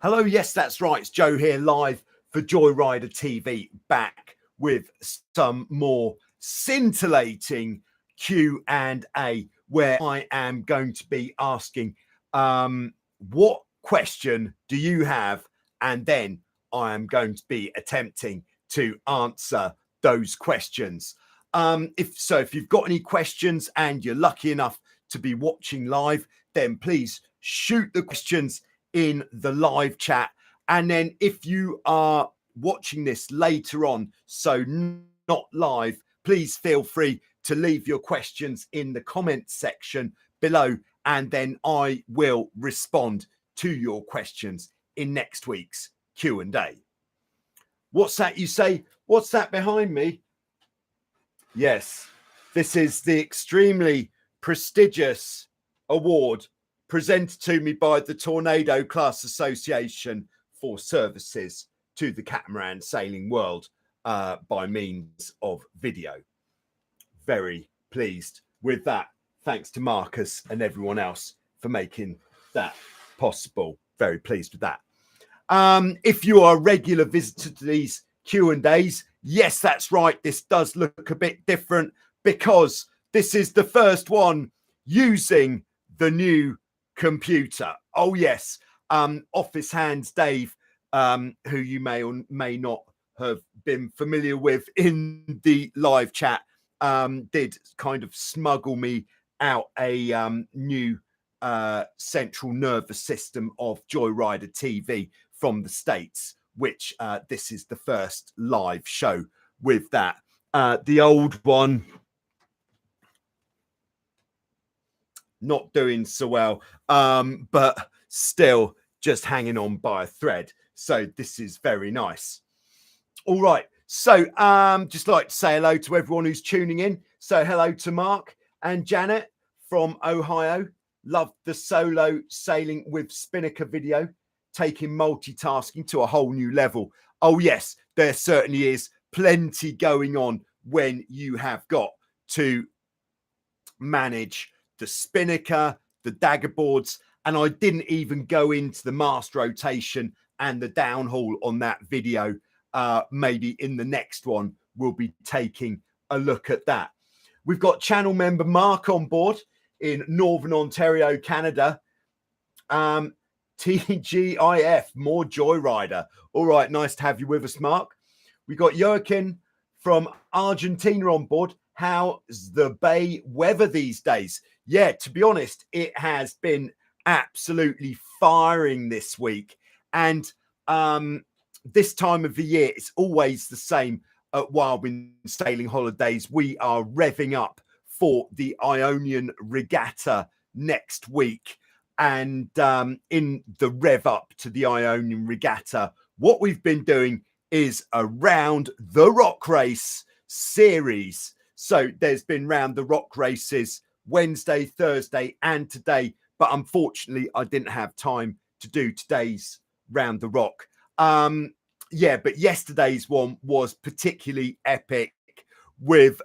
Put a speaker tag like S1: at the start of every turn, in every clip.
S1: Hello, yes, that's right. It's Joe here live for Joyrider TV, back with some more scintillating Q&A, where I am going to be asking what question do you have, and then I am going to be attempting to answer those questions. If you've got any questions and you're lucky enough to be watching live, then please shoot the questions in the live chat. And then if you are watching this later on, so not live, please feel free to leave your questions in the comments section below, and then I will respond to your questions in next week's Q&A. What's that you say? What's that behind me? Yes, this is the extremely prestigious award presented to me by the Tornado Class Association for services to the catamaran sailing world by means of video. Very pleased with that. Thanks to Marcus and everyone else for making that possible. Very pleased with that. If you are a regular visitor to these Q&As, yes, that's right. This does look a bit different because this is the first one using the new computer. Oh, yes. Office Hands Dave, who you may or may not have been familiar with in the live chat, did kind of smuggle me out a new central nervous system of Joyrider TV from the States, which this is the first live show with that. The old one, not doing so well, but still just hanging on by a thread. So this is very nice. All right. So just like to say hello to everyone who's tuning in. So hello to Mark and Janet from Ohio. Love the solo sailing with Spinnaker video, taking multitasking to a whole new level. Oh, yes, there certainly is plenty going on when you have got to manage the Spinnaker, the dagger boards, and I didn't even go into the mast rotation and the downhaul on that video. Maybe in the next one, we'll be taking a look at that. We've got channel member Mark on board in Northern Ontario, Canada. TGIF, more Joyrider. All right, nice to have you with us, Mark. We got Joaquin from Argentina on board. How's the bay weather these days? Yeah, to be honest, it has been absolutely firing this week. And this time of the year, it's always the same at Wildwind Sailing Holidays. We are revving up for the Ionian Regatta next week. And in the rev up to the Ionian Regatta, what we've been doing is a Round the Rock Race series. So there's been Round the Rock races Wednesday, Thursday, and today. But unfortunately, I didn't have time to do today's Round the Rock. Yeah, but yesterday's one was particularly epic with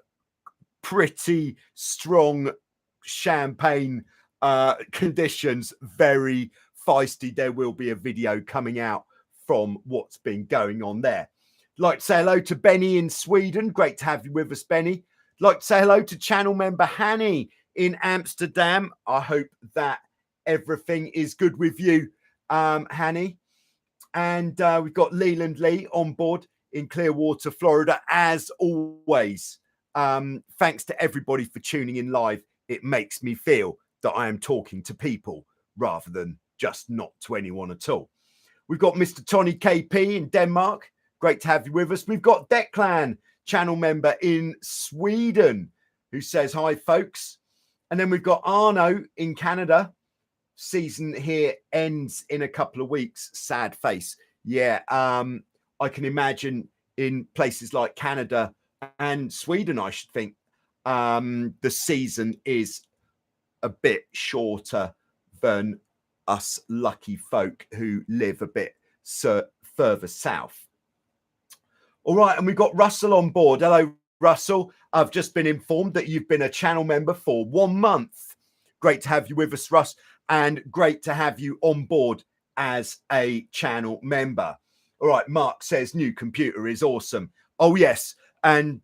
S1: pretty strong champagne conditions, very feisty. There will be a video coming out from what's been going on there. Like to say hello to Benny in Sweden. Great to have you with us, Benny. Like to say hello to channel member Hanny in Amsterdam. I hope that everything is good with you, Hanny. And we've got Leland Lee on board in Clearwater, Florida, as always. Thanks to everybody for tuning in live. It makes me feel that I am talking to people rather than just not to anyone at all. We've got Mr. Tony KP in Denmark. Great to have you with us. We've got Declan, channel member in Sweden, who says, hi, folks. And then we've got Arno in Canada. Season here ends in a couple of weeks. Sad face. Yeah, I can imagine in places like Canada and Sweden, I should think, the season is a bit shorter than us lucky folk who live a bit further south. All right, and we've got Russell on board. Hello, Russell. I've just been informed that you've been a channel member for 1 month. Great to have you with us, Russ, and great to have you on board as a channel member. All right, Mark says new computer is awesome. Oh yes, and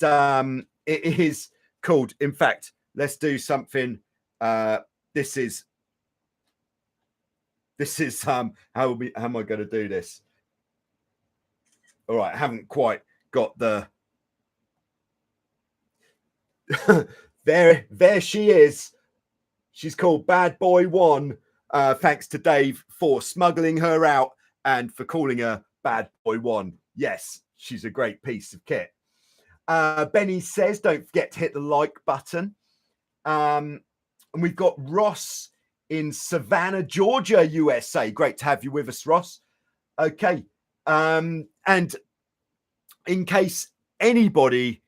S1: it is called, in fact, let's do something. This is how am I going to do this? All right, I haven't quite got the there she is. She's called Bad Boy 1. Thanks to Dave for smuggling her out and for calling her Bad Boy 1. Yes, she's a great piece of kit. Benny says, don't forget to hit the like button. And we've got Ross in Savannah, Georgia, USA. Great to have you with us, Ross. Okay. And in case anybody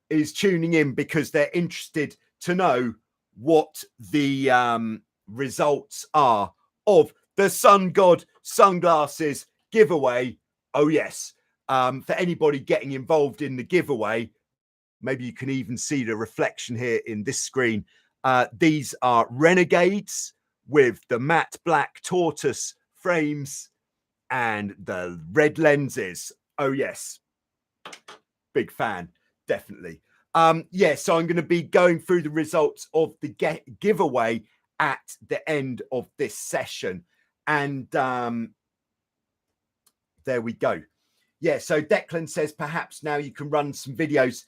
S1: is tuning in because they're interested to know what the results are of the SUNGOD sunglasses giveaway. Oh, yes. For anybody getting involved in the giveaway, maybe you can even see the reflection here in this screen. These are Renegades with the matte black tortoise frames and the red lenses. Oh, yes. Big fan, definitely. Yeah, so I'm going to be going through the results of the giveaway at the end of this session. And there we go. Yeah, so Declan says perhaps now you can run some videos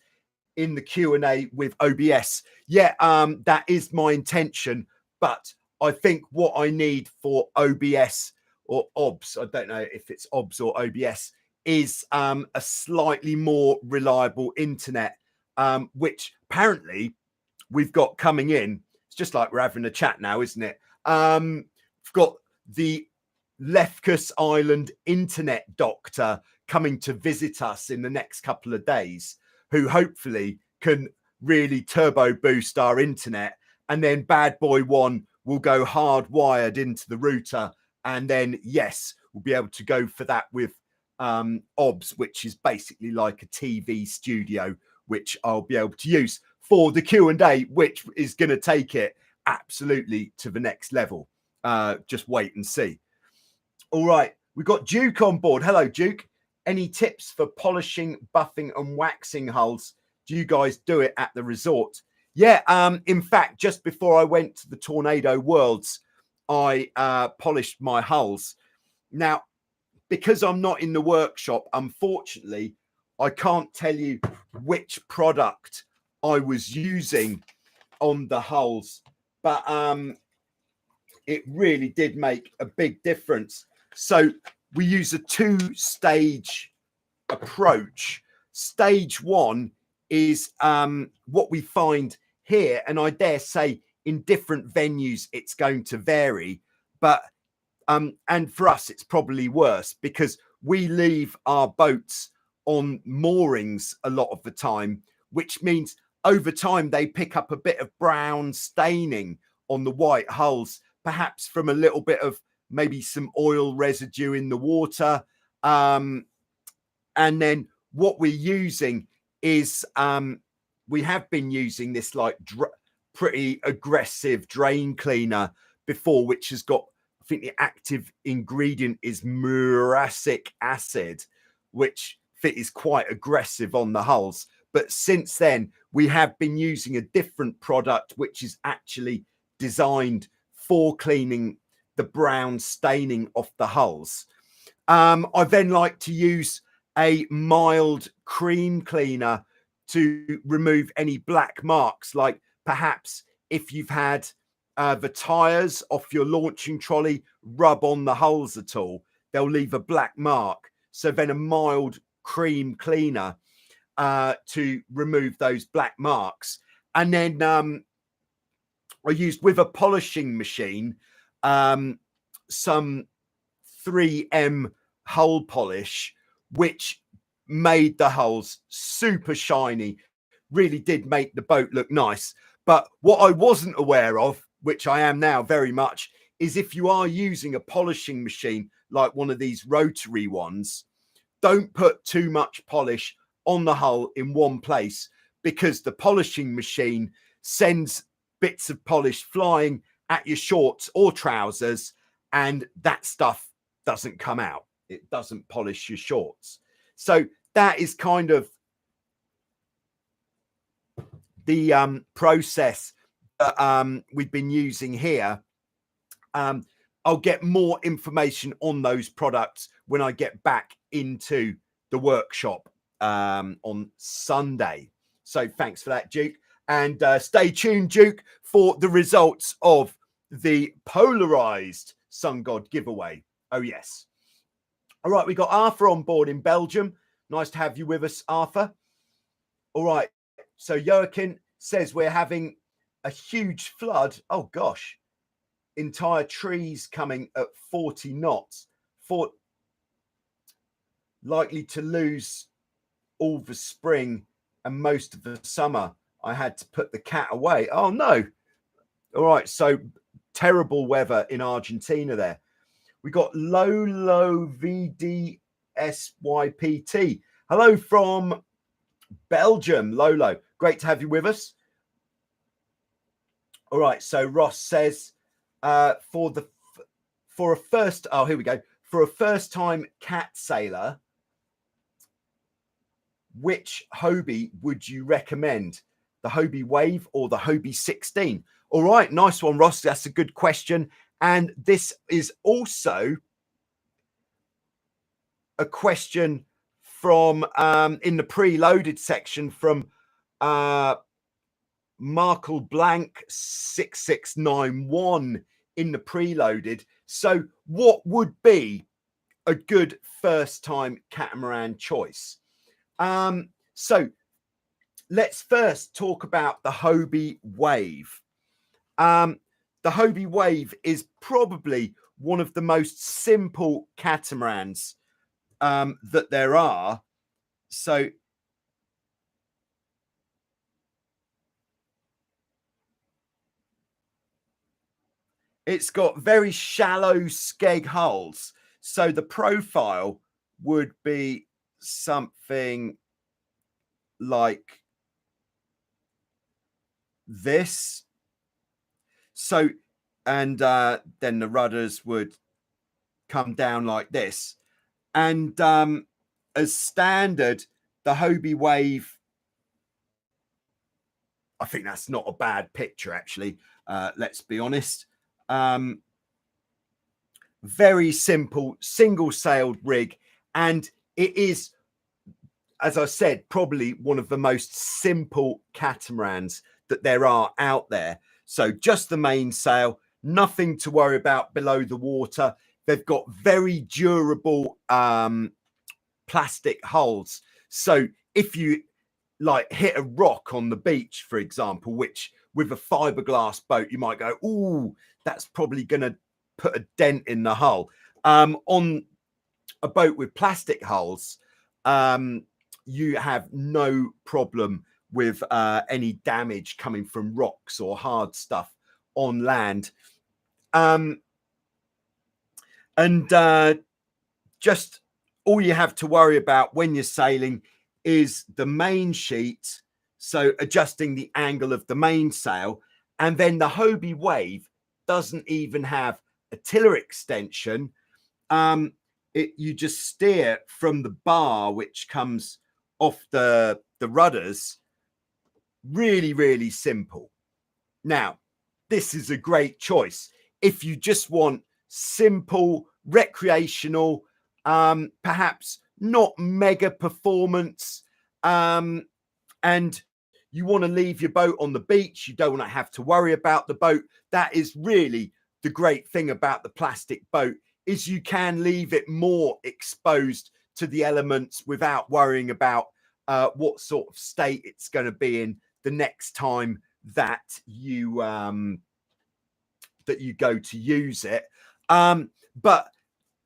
S1: in the Q&A with OBS. Yeah, that is my intention, but I think what I need for OBS or OBS, I don't know if it's OBS or OBS, is a slightly more reliable internet, which apparently we've got coming in. It's just like we're having a chat now, isn't it? We've got the Lefkas Island internet doctor coming to visit us in the next couple of days, who hopefully can really turbo boost our internet. And then Bad Boy 1 will go hardwired into the router. And then, yes, we'll be able to go for that with OBS, which is basically like a TV studio, which I'll be able to use for the Q&A, which is going to take it absolutely to the next level. Just wait and see. All right, we've got Duke on board. Hello, Duke. Any tips for polishing, buffing and waxing hulls? Do you guys do it at the resort? Yeah, in fact, just before I went to the Tornado Worlds, I polished my hulls. Now, because I'm not in the workshop, unfortunately, I can't tell you which product I was using on the hulls, but it really did make a big difference. So we use a two-stage approach. Stage one is what we find here, and I dare say in different venues it's going to vary, but and for us it's probably worse because we leave our boats on moorings a lot of the time, which means over time they pick up a bit of brown staining on the white hulls, perhaps from a little bit of maybe some oil residue in the water. And then what we're using is we have been using this like pretty aggressive drain cleaner before, which has got, I think the active ingredient is muriatic acid, which is quite aggressive on the hulls. But since then, we have been using a different product, which is actually designed for cleaning the brown staining off the hulls. I then like to use a mild cream cleaner to remove any black marks, like perhaps if you've had the tires off your launching trolley rub on the hulls at all, they'll leave a black mark. So then a mild cream cleaner to remove those black marks. And then I used with a polishing machine some 3M hull polish, which made the hulls super shiny, really did make the boat look nice. But what I wasn't aware of, which I am now very much, is if you are using a polishing machine like one of these rotary ones, don't put too much polish on the hull in one place, because the polishing machine sends bits of polish flying at your shorts or trousers, and that stuff doesn't come out. It doesn't polish your shorts. So that is kind of the process that we've been using here. I'll get more information on those products when I get back into the workshop on Sunday. So thanks for that, Duke. And stay tuned, Duke, for the results of the polarized SUNGOD giveaway. Oh, yes. All right, we got Arthur on board in Belgium. Nice to have you with us, Arthur. All right, so Joachim says we're having a huge flood. Oh, gosh. Entire trees coming at 40 knots. Likely to lose all the spring and most of the summer. I had to put the cat away. Oh, no. All right, so terrible weather in Argentina there. We got Lolo VDSYPT. Hello from Belgium, Lolo. Great to have you with us. All right, so Ross says for a first time cat sailor, which Hobie would you recommend? The Hobie Wave or the Hobie 16? All right, nice one, Ross. That's a good question. And this is also a question from in the preloaded section from Markle Blank 6691 in the preloaded. So what would be a good first time catamaran choice? So let's first talk about the Hobie Wave. The Hobie Wave is probably one of the most simple catamarans that there are. So it's got very shallow skeg hulls. So the profile would be something like this. So, and then the rudders would come down like this. And as standard, the Hobie Wave, I think that's not a bad picture, actually. Let's be honest. Very simple, single-sailed rig. And it is, as I said, probably one of the most simple catamarans that there are out there. So just the mainsail, nothing to worry about below the water. They've got very durable plastic hulls. So if you like hit a rock on the beach, for example, which with a fiberglass boat, you might go, ooh, that's probably going to put a dent in the hull. On a boat with plastic hulls, you have no problem with any damage coming from rocks or hard stuff on land. Just all you have to worry about when you're sailing is the main sheet, so adjusting the angle of the mainsail. And then the Hobie Wave doesn't even have a tiller extension. You just steer from the bar which comes off the rudders. Really, really simple. Now, this is a great choice if you just want simple, recreational, perhaps not mega performance, and you want to leave your boat on the beach. You don't want to have to worry about the boat. That is really the great thing about the plastic boat, is you can leave it more exposed to the elements without worrying about what sort of state it's going to be in the next time that you go to use it. But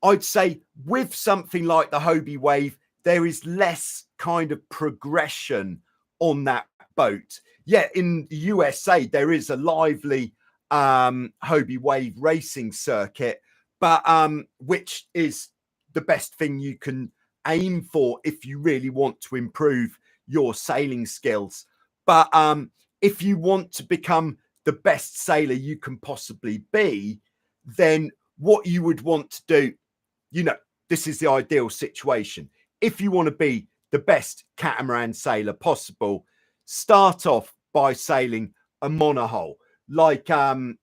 S1: I'd say with something like the Hobie Wave, there is less kind of progression on that boat. Yeah, in the USA, there is a lively Hobie Wave racing circuit, but which is the best thing you can aim for if you really want to improve your sailing skills. But if you want to become the best sailor you can possibly be, then what you would want to do you know, this is the ideal situation. If you want to be the best catamaran sailor possible, start off by sailing a monohull, like a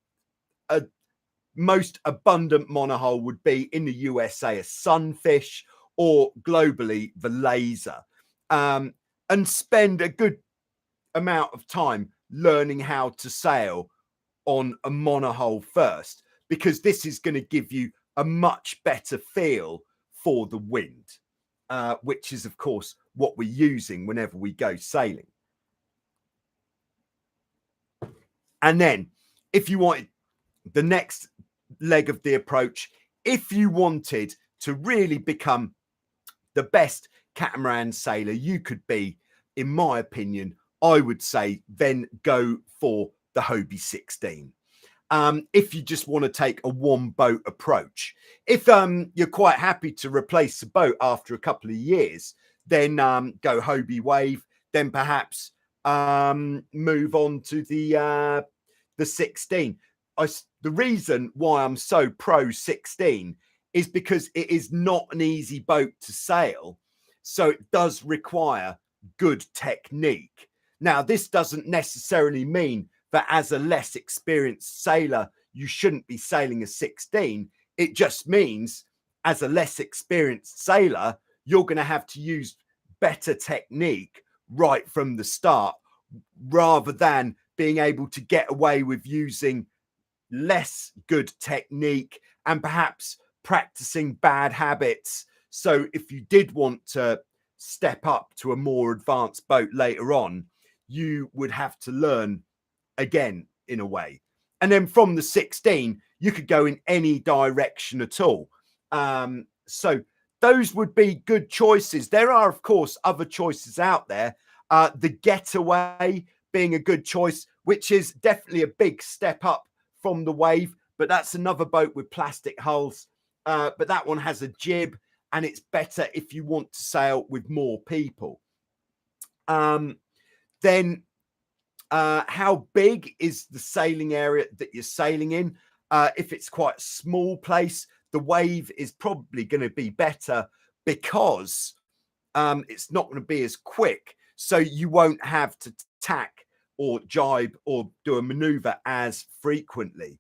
S1: most abundant monohull would be in the USA, a Sunfish, or globally the Laser, and spend a good amount of time learning how to sail on a monohull first, because this is going to give you a much better feel for the wind, which is of course what we're using whenever we go sailing. And then if you wanted the next leg of the approach, if you wanted to really become the best catamaran sailor you could be, in my opinion, I would say then go for the Hobie 16. If you just want to take a one boat approach. If you're quite happy to replace the boat after a couple of years, then go Hobie Wave, then perhaps move on to the 16. The reason why I'm so pro 16 is because it is not an easy boat to sail, so it does require good technique. Now, this doesn't necessarily mean that as a less experienced sailor, you shouldn't be sailing a 16. It just means as a less experienced sailor, you're going to have to use better technique right from the start, rather than being able to get away with using less good technique and perhaps practicing bad habits. So if you did want to step up to a more advanced boat later on, you would have to learn again in a way. And then from the 16, you could go in any direction at all. So those would be good choices. There are, of course, other choices out there. The Getaway being a good choice, which is definitely a big step up from the Wave, but that's another boat with plastic hulls. But that one has a jib, and it's better if you want to sail with more people. Then how big is the sailing area that you're sailing in? If it's quite a small place, the Wave is probably going to be better, because it's not going to be as quick, so you won't have to tack or jibe or do a maneuver as frequently.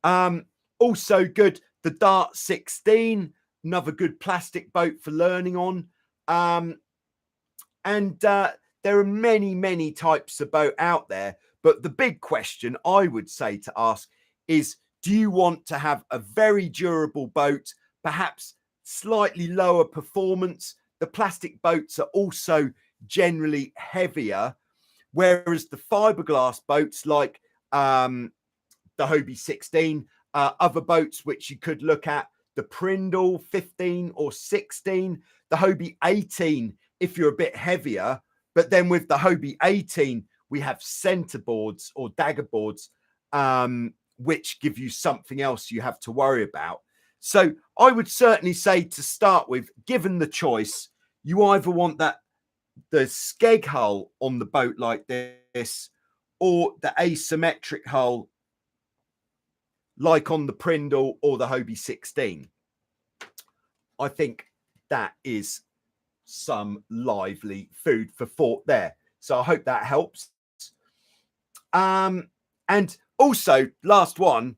S1: Also good, the Dart 16, another good plastic boat for learning on. And there are many types of boat out there, but the big question I would say to ask is, do you want to have a very durable boat, perhaps slightly lower performance? The plastic boats are also generally heavier, whereas the fiberglass boats like the Hobie 16, other boats which you could look at, the Prindle 15 or 16, the Hobie 18 if you're a bit heavier. But then with the Hobie 18, we have center boards or dagger boards, which give you something else you have to worry about. So I would certainly say, to start with, given the choice, you either want the skeg hull on the boat like this, or the asymmetric hull like on the Prindle or the Hobie 16. I think that is some lively food for thought there. So I hope that helps. And also, last one,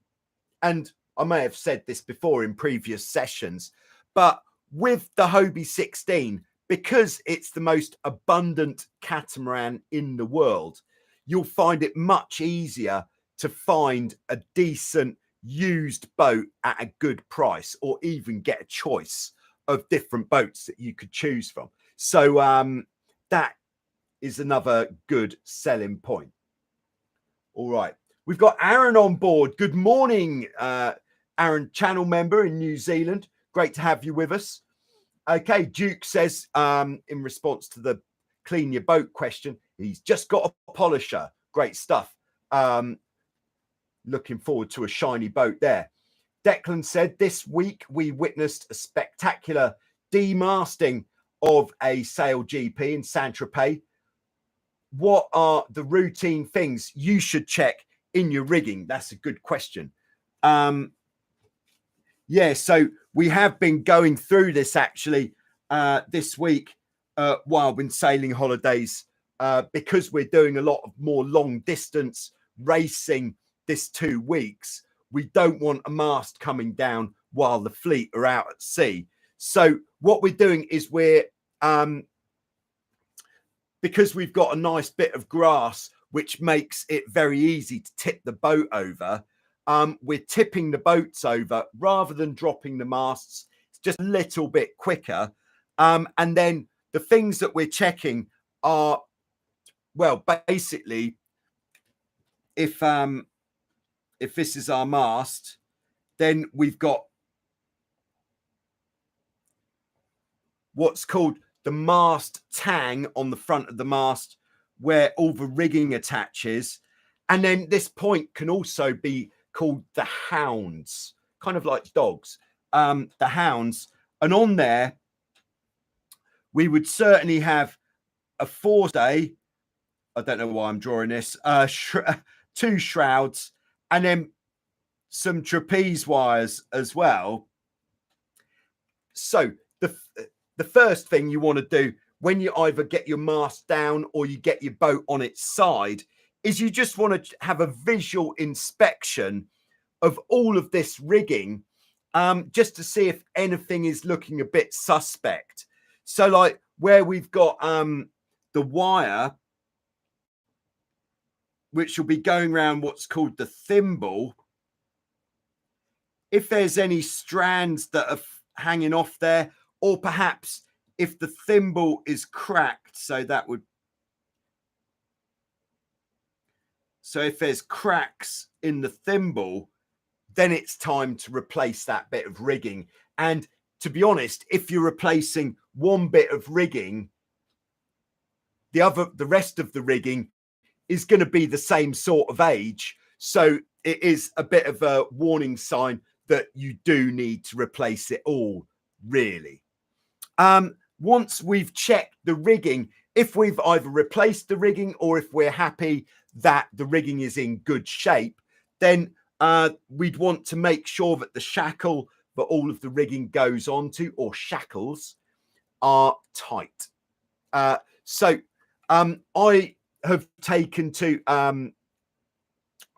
S1: and I may have said this before in previous sessions, but with the Hobie 16, because it's the most abundant catamaran in the world, you'll find it much easier to find a decent used boat at a good price, or even get a choice of different boats that you could choose from. So that is another good selling point. All right, we've got Aaron on board. Good morning, Aaron, channel member in New Zealand. Great to have you with us. Okay, Duke says, in response to the clean your boat question, he's just got a polisher. Great stuff. Looking forward to a shiny boat there. Declan said, this week we witnessed a spectacular demasting of a sail GP in Saint-Tropez. What are the routine things you should check in your rigging? That's a good question. Yeah, so we have been going through this actually this week while we've been sailing holidays because we're doing a lot of more long distance racing this 2 weeks. We don't want a mast coming down while the fleet are out at sea. So what we're doing is we're because we've got a nice bit of grass which makes it very easy to tip the boat over. We're tipping the boats over rather than dropping the masts. It's just a little bit quicker. And then the things that we're checking are, well, basically, if this is our mast, then we've got what's called the mast tang on the front of the mast, where all the rigging attaches. And then this point can also be called the hounds, kind of like dogs, the hounds. And on there, we would certainly have a forestay. I don't know why I'm drawing this. 2 shrouds, and then some trapeze wires as well. So the first thing you want to do when you either get your mast down or you get your boat on its side is you just want to have a visual inspection of all of this rigging, just to see if anything is looking a bit suspect. So like where we've got the wire, which will be going around what's called the thimble, if there's any strands that are hanging off there, or perhaps if the thimble is cracked, so if there's cracks in the thimble, then it's time to replace that bit of rigging. And to be honest, if you're replacing one bit of rigging, the rest of the rigging is going to be the same sort of age. So it is a bit of a warning sign that you do need to replace it all, really. Once we've checked the rigging, if we've either replaced the rigging or if we're happy that the rigging is in good shape, then we'd want to make sure that the shackle that all of the rigging goes onto, or shackles, are tight. So I have taken to,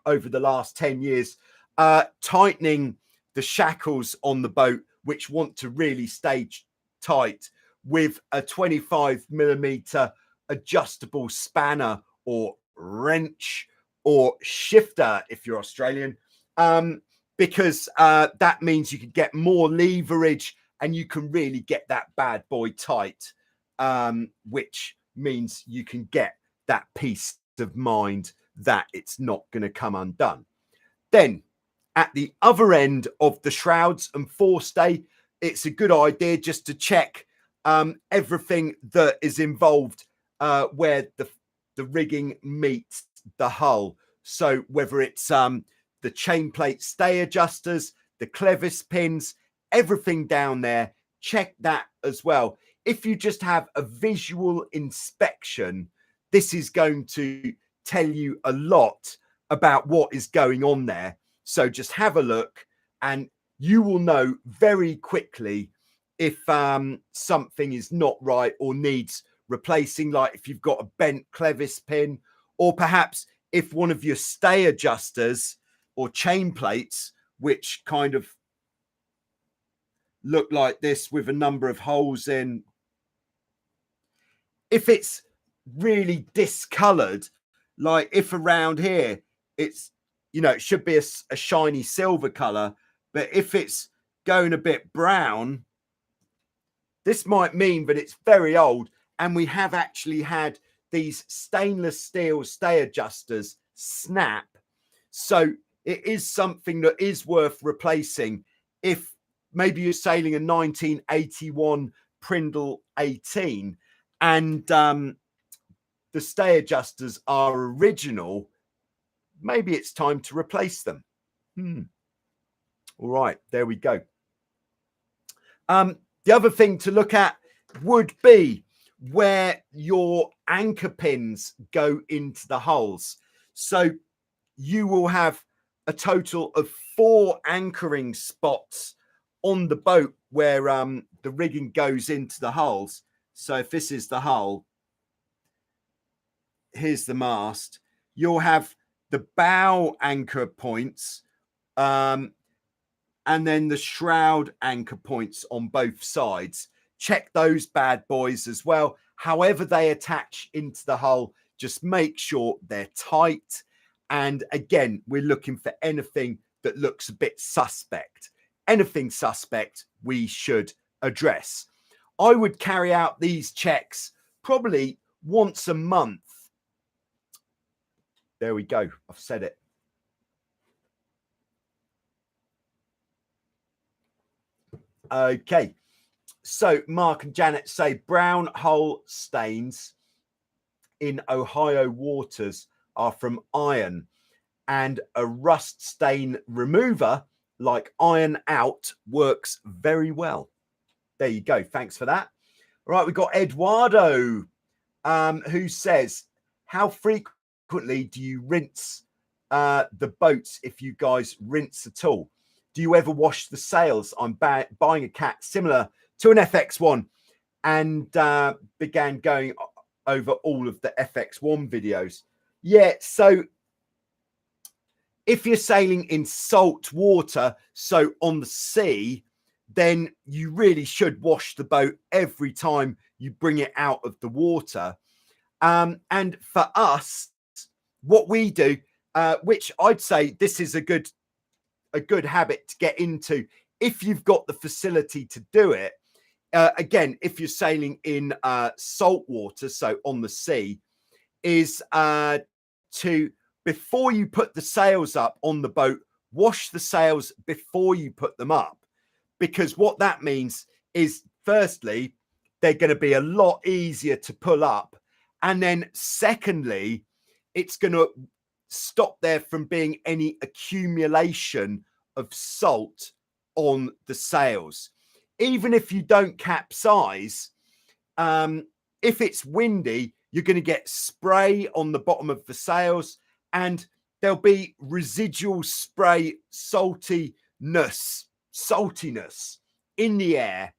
S1: over the last 10 years, tightening the shackles on the boat, which want to really stay tight, with a 25mm adjustable spanner or wrench or shifter if you're Australian, because that means you can get more leverage and you can really get that bad boy tight, which means you can get that peace of mind that it's not going to come undone. Then at the other end of the shrouds and forestay, it's a good idea just to check everything that is involved where the rigging meets the hull. So whether it's the chain plate stay adjusters, the clevis pins, everything down there, check that as well. If you just have a visual inspection, this is going to tell you a lot about what is going on there. So just have a look and you will know very quickly if something is not right or needs replacing, like if you've got a bent clevis pin, or perhaps if one of your stay adjusters or chain plates, which kind of look like this with a number of holes in, if it's really discolored, like if around here it's, you know, it should be a shiny silver color, but if it's going a bit brown, this might mean that it's very old. And we have actually had these stainless steel stay adjusters snap. So it is something that is worth replacing if maybe you're sailing a 1981 Prindle 18 and the stay adjusters are original. Maybe it's time to replace them. All right, there we go. The other thing to look at would be where your anchor pins go into the hulls. So you will have a total of 4 anchoring spots on the boat where the rigging goes into the hulls. So if this is the hull, here's the mast. You'll have the bow anchor points and then the shroud anchor points on both sides. Check those bad boys as well. However they attach into the hull, just make sure they're tight. And again, we're looking for anything that looks a bit suspect. Anything suspect we should address. I would carry out these checks probably once a month. There we go. I've said it. Okay. So Mark and Janet say brown hull stains in Ohio waters are from iron, and a rust stain remover like Iron Out works very well. There you go. Thanks for that. All right, we've got Eduardo who says, how frequently do you rinse the boats if you guys rinse at all? Do you ever wash the sails? I'm buying a cat similar to an FX1 and began going over all of the FX1 videos. Yeah, so if you're sailing in salt water, so on the sea, then you really should wash the boat every time you bring it out of the water. And for us, what we do, which I'd say this is a good habit to get into if you've got the facility to do it. Again, if you're sailing in salt water, so on the sea, is to, before you put the sails up on the boat, wash the sails before you put them up. Because what that means is, firstly, they're going to be a lot easier to pull up. And then secondly, it's going to stop there from being any accumulation of salt on the sails. Even if you don't capsize, if it's windy, you're going to get spray on the bottom of the sails, and there'll be residual spray saltiness in the air.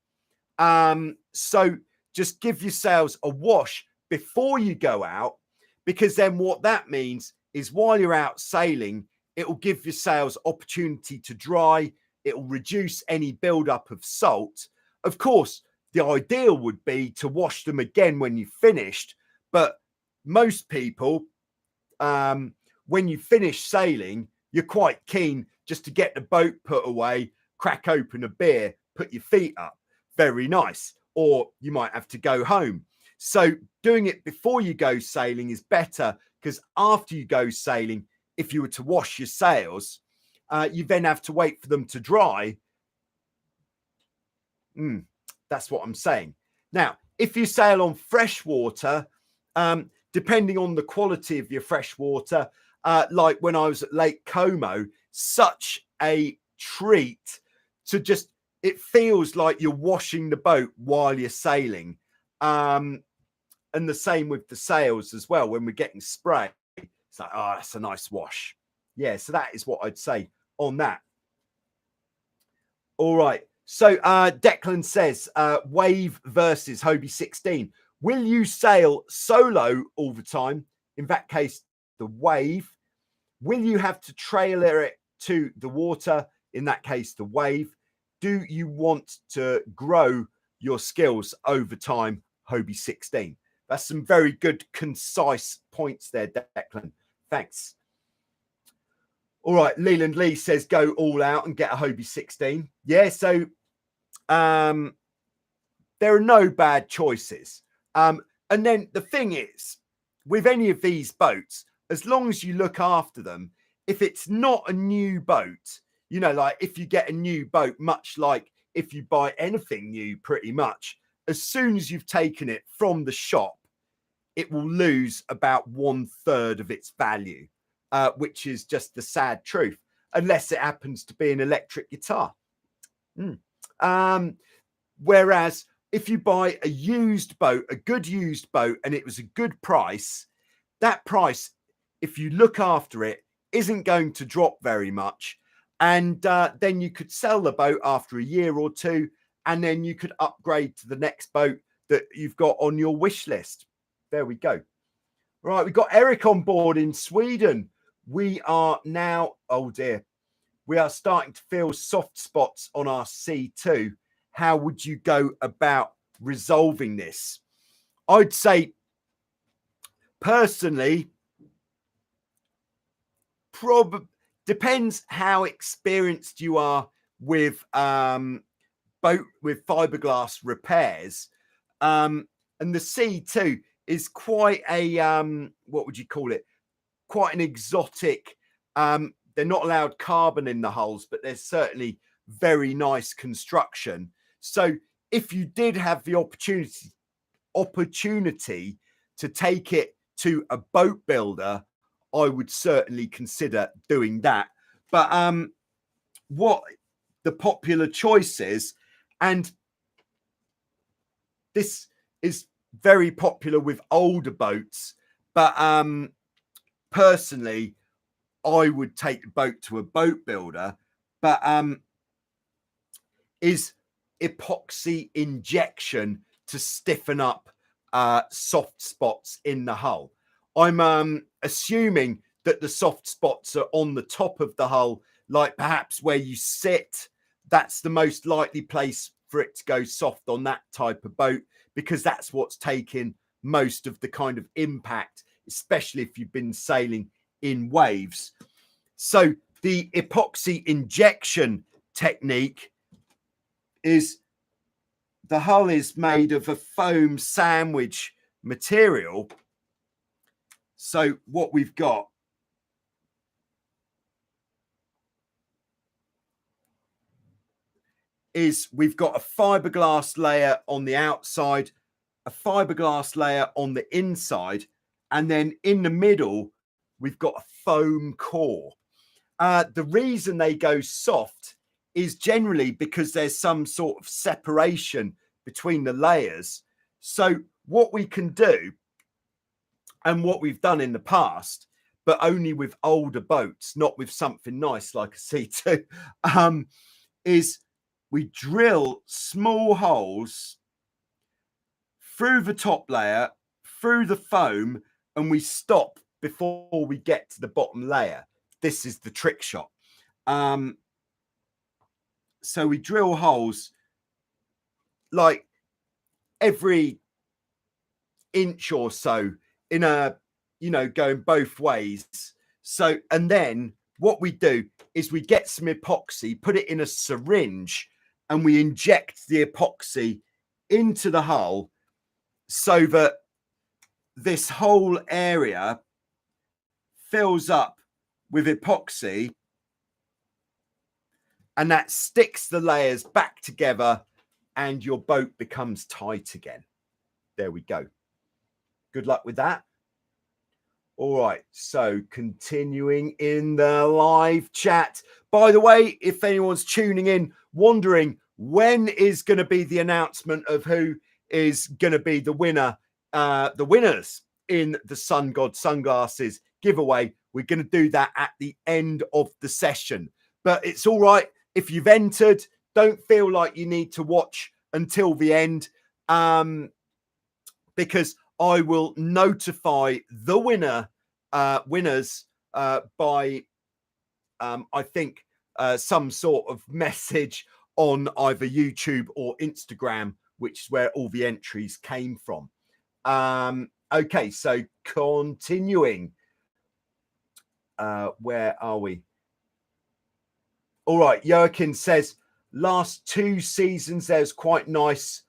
S1: So just give your sails a wash before you go out, because then what that means is while you're out sailing, it will give your sails opportunity to dry. It will reduce any buildup of salt. Of course, the ideal would be to wash them again when you've finished, but most people, when you finish sailing, you're quite keen just to get the boat put away, crack open a beer, put your feet up. Very nice. Or you might have to go home. So doing it before you go sailing is better, because after you go sailing, if you were to wash your sails, you then have to wait for them to dry. That's what I'm saying. Now, if you sail on fresh water, depending on the quality of your fresh water, like when I was at Lake Como, such a treat to just, it feels like you're washing the boat while you're sailing. And the same with the sails as well. When we're getting spray, it's like, oh, that's a nice wash. Yeah, so that is what I'd say on that. All right. So Declan says, Wave versus Hobie 16. Will you sail solo all the time? In that case, the Wave. Will you have to trailer it to the water? In that case, the Wave. Do you want to grow your skills over time? Hobie 16. That's some very good, concise points there, Declan. Thanks. All right. Leland Lee says, go all out and get a Hobie 16. Yeah, so there are no bad choices. And then the thing is, with any of these boats, as long as you look after them, if it's not a new boat, you know, like if you get a new boat, much like if you buy anything new, pretty much, as soon as you've taken it from the shop, it will lose about 1/3 of its value, which is just the sad truth, unless it happens to be an electric guitar. Whereas if you buy a used boat, a good used boat, and it was a good price, that price, if you look after it, isn't going to drop very much. And then you could sell the boat after a year or two, and then you could upgrade to the next boat that you've got on your wish list. There we go. Right, we've got Eric on board in Sweden. We are now, oh dear, we are starting to feel soft spots on our C2. How would you go about resolving this? I'd say, personally, probably depends how experienced you are with boat with fiberglass repairs. And the C2 is quite a what would you call it? Quite an exotic. They're not allowed carbon in the hulls, but there's certainly very nice construction. So if you did have the opportunity to take it to a boat builder, I would certainly consider doing that. But what the popular choice is, and this is very popular with older boats, but personally, I would take the boat to a boat builder, but is epoxy injection to stiffen up soft spots in the hull. I'm assuming that the soft spots are on the top of the hull, like perhaps where you sit. That's the most likely place for it to go soft on that type of boat, because that's what's taking most of the kind of impact, especially if you've been sailing in waves. So the epoxy injection technique is, the hull is made of a foam sandwich material. So what we've got is we've got a fiberglass layer on the outside, a fiberglass layer on the inside, and then in the middle, we've got a foam core. The reason they go soft is generally because there's some sort of separation between the layers. So what we can do, and what we've done in the past, but only with older boats, not with something nice like a C2, is we drill small holes through the top layer, through the foam, and we stop before we get to the bottom layer. This is the trick shot. So we drill holes like every inch or so in a, you know, going both ways. So, and then what we do is we get some epoxy, put it in a syringe, and we inject the epoxy into the hull so that this whole area fills up with epoxy, and that sticks the layers back together and your boat becomes tight again. There we go. Good luck with that. All right, so continuing in the live chat. By the way, if anyone's tuning in, wondering when is going to be the announcement of who is going to be the winner, the winners in the SUNGOD sunglasses giveaway, we're going to do that at the end of the session. But it's all right if you've entered. Don't feel like you need to watch until the end, because I will notify the winners by, I think, some sort of message on either YouTube or Instagram, which is where all the entries came from. Okay, so continuing. Where are we? All right, Joachim says, last 2 seasons, there's quite nice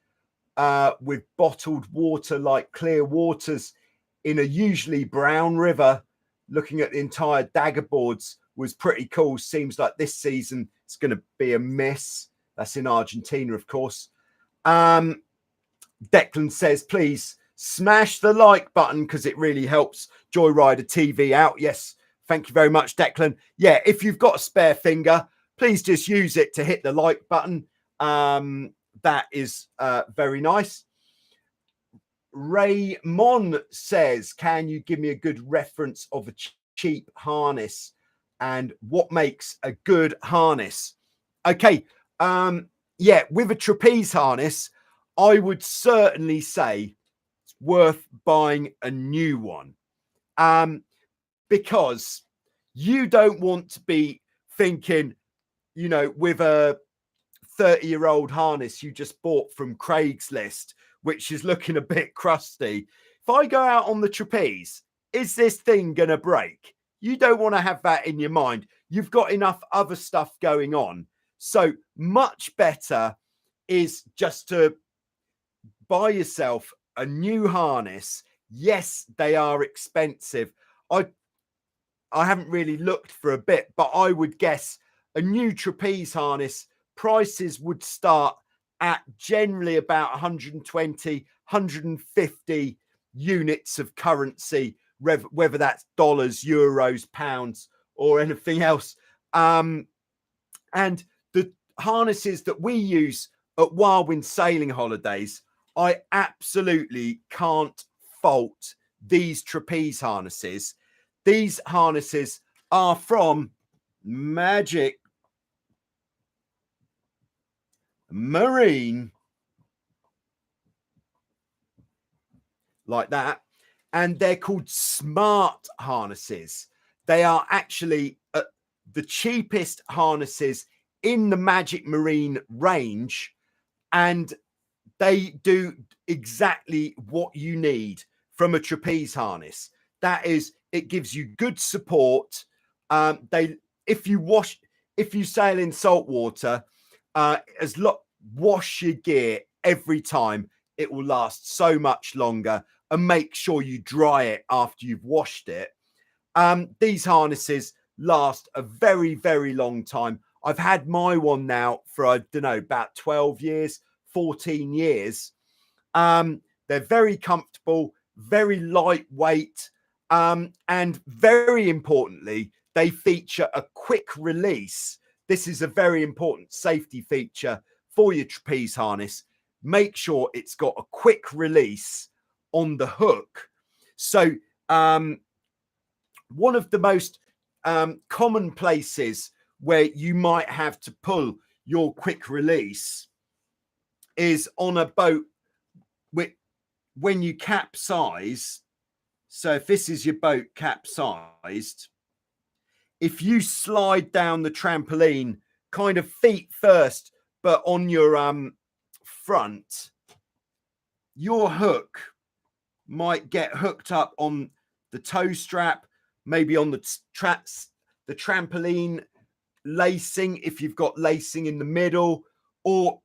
S1: with bottled water, like clear waters in a usually brown river. Looking at the entire dagger boards was pretty cool. Seems like this season it's going to be a miss. That's in Argentina, of course. Declan says, please smash the like button because it really helps Joyrider TV out. Yes, thank you very much, Declan. Yeah, if you've got a spare finger, please just use it to hit the like button. That is very nice. Raymond says, can you give me a good reference of a cheap harness and what makes a good harness. Okay, yeah, with a trapeze harness, I would certainly say it's worth buying a new one, because you don't want to be thinking, you know, with a 30-year-old harness you just bought from Craigslist, which is looking a bit crusty. If I go out on the trapeze, is this thing going to break? You don't want to have that in your mind. You've got enough other stuff going on. So much better is just to buy yourself a new harness. Yes, they are expensive. I haven't really looked for a bit, but I would guess a new trapeze harness prices would start at generally about 120, 150 units of currency, whether that's dollars, euros, pounds, or anything else. And the harnesses that we use at Wild Sailing Holidays, I absolutely can't fault these trapeze harnesses. These harnesses are from Magic Marine, like that, and they're called smart harnesses. They are actually the cheapest harnesses in the Magic Marine range, and they do exactly what you need from a trapeze harness. That is, it gives you good support. If you sail in salt water, wash your gear every time. It will last so much longer, and make sure you dry it after you've washed it. These harnesses last a very, very long time. I've had my one now for, I don't know, about 12 years, 14 years. They're very comfortable, very lightweight, and very importantly, they feature a quick release. This is a very important safety feature for your trapeze harness. Make sure it's got a quick release on the hook. So one of the most common places where you might have to pull your quick release is on a boat when you capsize. So if this is your boat capsized, if you slide down the trampoline kind of feet first, but on your front, your hook might get hooked up on the toe strap, maybe on the trampoline lacing, if you've got lacing in the middle, or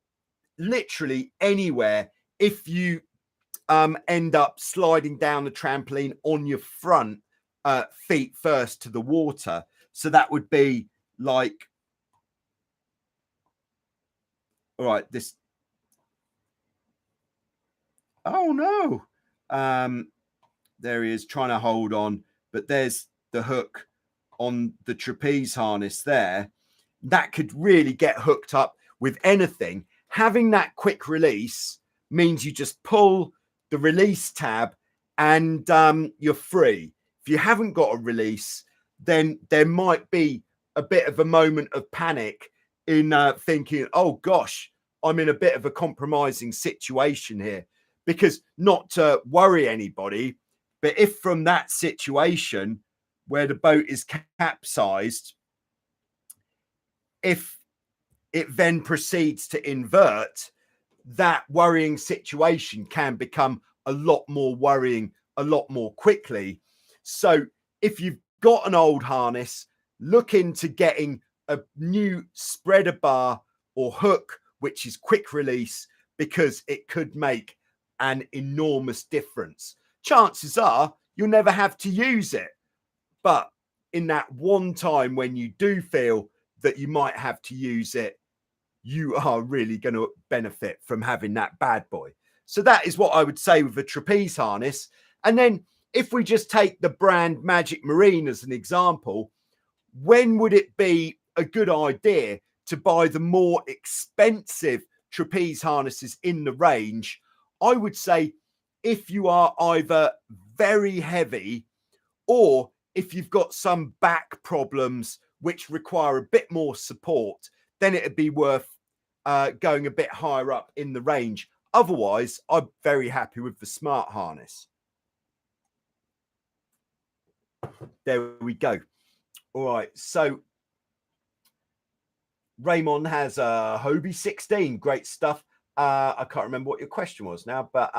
S1: literally anywhere if you end up sliding down the trampoline on your front feet first to the water. So that would be like, all right, this, oh no, there he is trying to hold on, but there's the hook on the trapeze harness there. That could really get hooked up with anything. Having that quick release means you just pull the release tab and you're free. If you haven't got a release, then there might be a bit of a moment of panic in thinking, oh gosh, I'm in a bit of a compromising situation here. Because, not to worry anybody, but if from that situation where the boat is capsized, if it then proceeds to invert, that worrying situation can become a lot more worrying a lot more quickly. So if you've got an old harness, look into getting a new spreader bar or hook, which is quick release, because it could make an enormous difference. Chances are you'll never have to use it, but in that one time when you do feel that you might have to use it, you are really going to benefit from having that bad boy. So that is what I would say with a trapeze harness. And then if we just take the brand Magic Marine as an example, when would it be a good idea to buy the more expensive trapeze harnesses in the range? I would say if you are either very heavy, or if you've got some back problems which require a bit more support, then it'd be worth going a bit higher up in the range. Otherwise, I'm very happy with the smart harness. There we go. All right, so Raymond has a Hobie 16. Great stuff. I can't remember what your question was now, but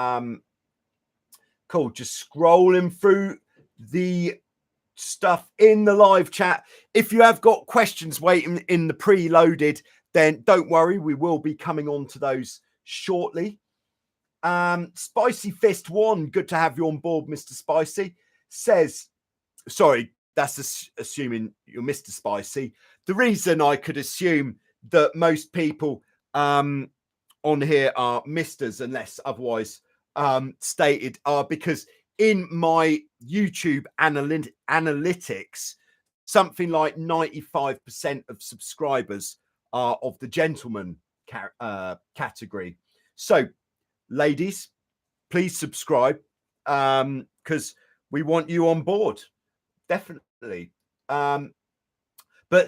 S1: cool. Just scrolling through the stuff in the live chat. If you have got questions waiting in the preloaded, then don't worry, we will be coming on to those shortly. Spicy Fist 1, good to have you on board, Mr. Spicy, says, sorry, that's assuming you're Mr. Spicy. The reason I could assume that most people on here are Misters, unless otherwise stated, are because in my YouTube analytics, something like 95% of subscribers are of the gentleman category. So, ladies, please subscribe because we want you on board. Definitely. But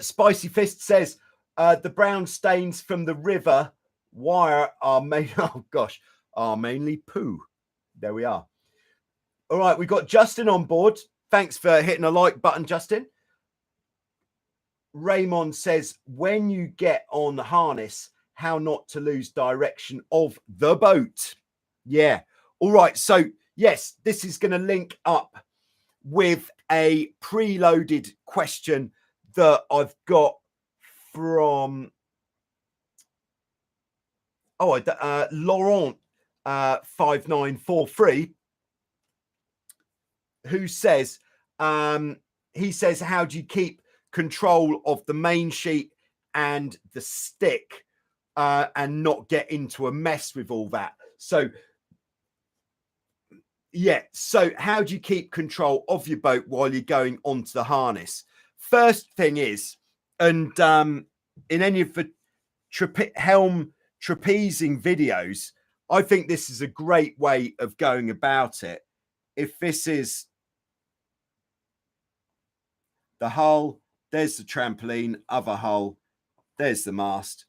S1: Spicy Fist says the brown stains from the river wire are mainly poo. There we are. All right, we've got Justin on board. Thanks for hitting a like button, Justin. Raymond says, when you get on the harness, how not to lose direction of the boat. Yeah. All right. So, yes, this is going to link up with a preloaded question that I've got from Laurent 5943, who says, he says, how do you keep control of the main sheet and the stick and not get into a mess with all that? So, yeah. So how do you keep control of your boat while you're going onto the harness? First thing is, and in any of the helm trapezing videos, I think this is a great way of going about it. If this is the hull, there's the trampoline, other hull, there's the mast.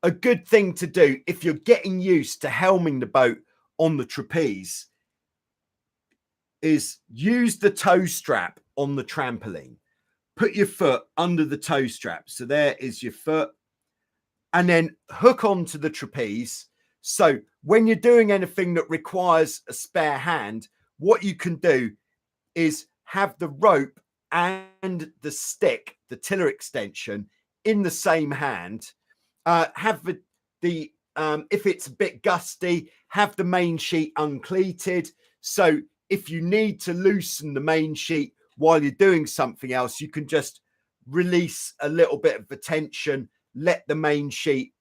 S1: A good thing to do if you're getting used to helming the boat on the trapeze is use the toe strap on the trampoline. Put your foot under the toe strap. So there is your foot. And then hook onto the trapeze. So when you're doing anything that requires a spare hand, what you can do is have the rope and the stick, the tiller extension, in the same hand. Have the if it's a bit gusty, have the main sheet uncleated. So if you need to loosen the main sheet while you're doing something else, you can just release a little bit of the tension, let the main sheet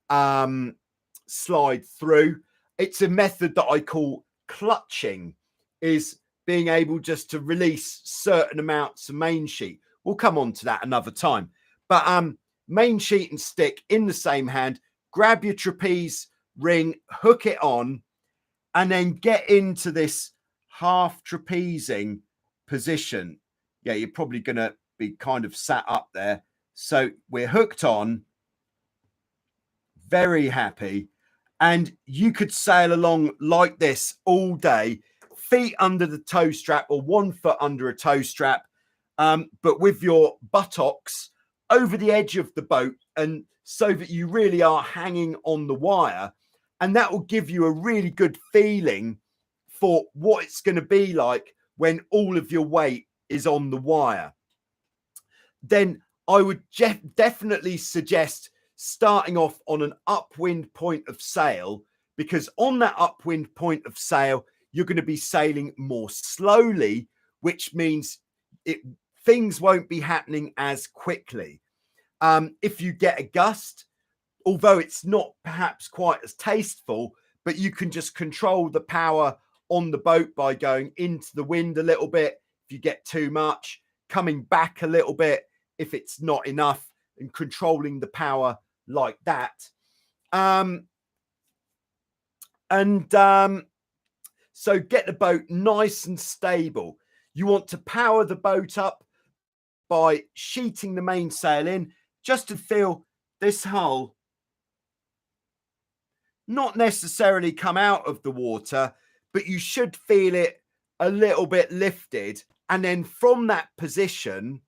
S1: slide through. It's a method that I call clutching, is being able just to release certain amounts of main sheet. We'll come on to that another time. But main sheet and stick in the same hand, grab your trapeze ring, hook it on, and then get into this half trapezing position. Yeah, you're probably going to be kind of sat up there. So we're hooked on, very happy. And you could sail along like this all day, feet under the toe strap or 1 foot under a toe strap, but with your buttocks over the edge of the boat, and so that you really are hanging on the wire. And that will give you a really good feeling for what it's going to be like when all of your weight is on the wire. Then I would definitely suggest starting off on an upwind point of sail, because on that upwind point of sail, you're going to be sailing more slowly, which means things won't be happening as quickly. If you get a gust, although it's not perhaps quite as tasteful, but you can just control the power on the boat by going into the wind a little bit. If you get too much, coming back a little bit if it's not enough, and controlling the power like that. So get the boat nice and stable. You want to power the boat up by sheeting the mainsail in just to feel this hull not necessarily come out of the water, but you should feel it a little bit lifted. And then from that position,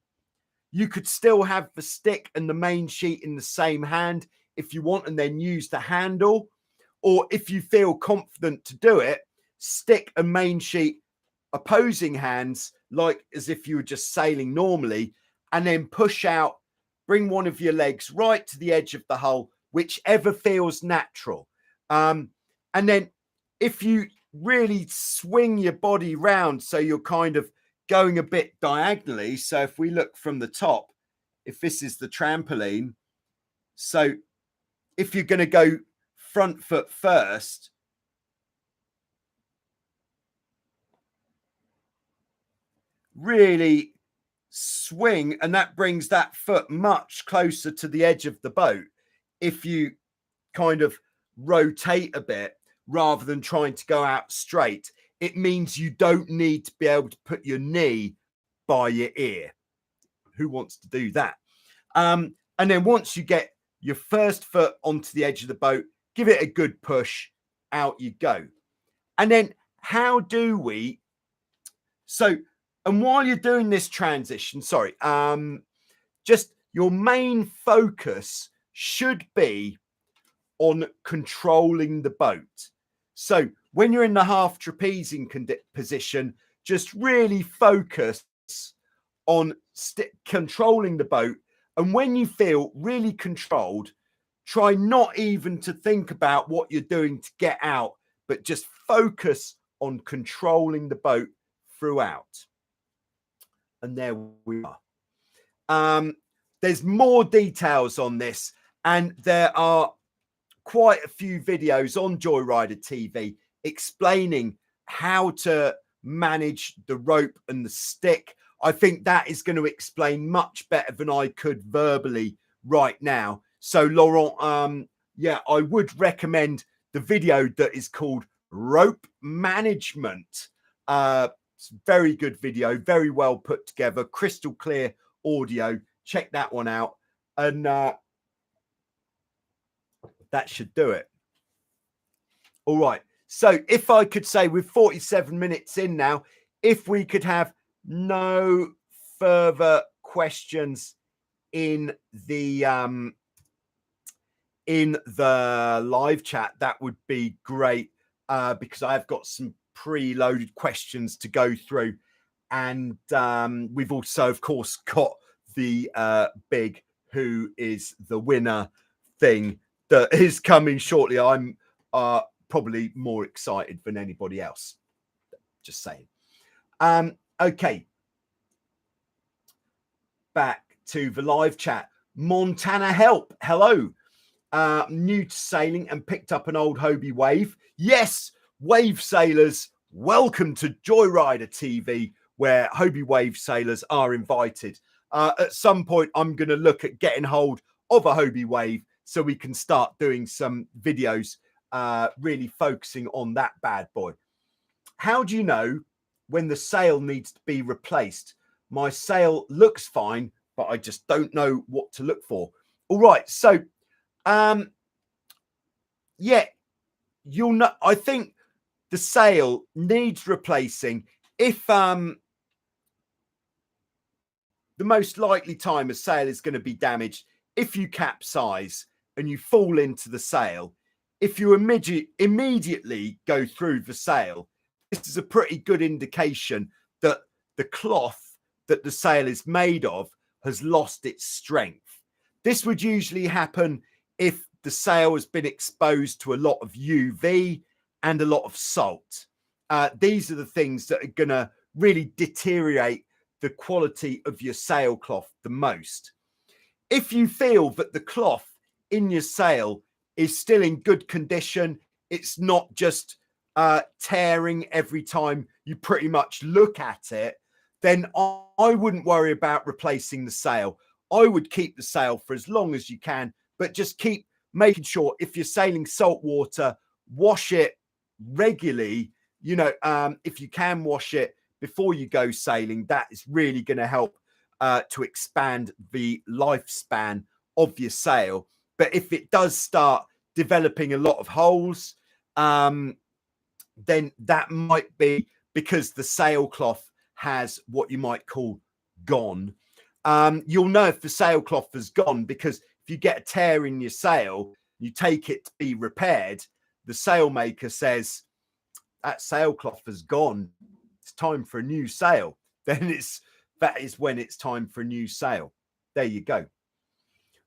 S1: you could still have the stick and the main sheet in the same hand if you want, and then use the handle. Or if you feel confident to do it, stick and main sheet opposing hands, like as if you were just sailing normally, and then push out, bring one of your legs right to the edge of the hull, whichever feels natural. And then if you really swing your body round, so you're kind of going a bit diagonally. So if we look from the top, if this is the trampoline, so if you're going to go front foot first, really swing, and that brings that foot much closer to the edge of the boat. If you kind of rotate a bit rather than trying to go out straight, it means you don't need to be able to put your knee by your ear. Who wants to do that? And then once you get your first foot onto the edge of the boat, give it a good push, out you go. And then how do we, so, and while you're doing this transition, just your main focus should be on controlling the boat. So when you're in the half trapezing position, just really focus on controlling the boat. And when you feel really controlled, try not even to think about what you're doing to get out, but just focus on controlling the boat throughout. And there we are. There's more details on this, and there are quite a few videos on Joyrider TV explaining how to manage the rope and the stick. I think that is going to explain much better than I could verbally right now. So Laurent, yeah, I would recommend the video that is called Rope Management. It's a very good video, very well put together, crystal clear audio. Check that one out. And that should do it. All right. So if I could say, with 47 minutes in now, if we could have no further questions in the live chat, that would be great, because I've got some preloaded questions to go through. And we've also, of course, got the big who is the winner thing that is coming shortly. I'm probably more excited than anybody else. Just saying. Okay. Back to the live chat. Montana Help. Hello. New to sailing and picked up an old Hobie wave. Yes, wave sailors, welcome to Joyrider TV, where Hobie wave sailors are invited. At some point, I'm going to look at getting hold of a Hobie wave so we can start doing some videos really focusing on that bad boy. How do you know when the sail needs to be replaced? My sail looks fine, but I just don't know what to look for. All right, so yeah, you'll know. I think the sail needs replacing if the most likely time a sail is going to be damaged if you capsize and you fall into the sail. If you immediately go through the sail, this is a pretty good indication that the cloth that the sail is made of has lost its strength. This would usually happen if the sail has been exposed to a lot of UV and a lot of salt. These are the things that are going to really deteriorate the quality of your sailcloth the most. If you feel that the cloth in your sail is still in good condition, it's not just tearing every time you pretty much look at it, then I wouldn't worry about replacing the sail. I would keep the sail for as long as you can, but just keep making sure if you're sailing salt water, wash it regularly. You know, if you can wash it before you go sailing, that is really going to help to expand the lifespan of your sail. But if it does start developing a lot of holes, then that might be because the sailcloth has what you might call gone. You'll know if the sailcloth has gone because if you get a tear in your sail, you take it to be repaired, the sailmaker says, that sailcloth has gone. It's time for a new sail. Then that is when it's time for a new sail. There you go.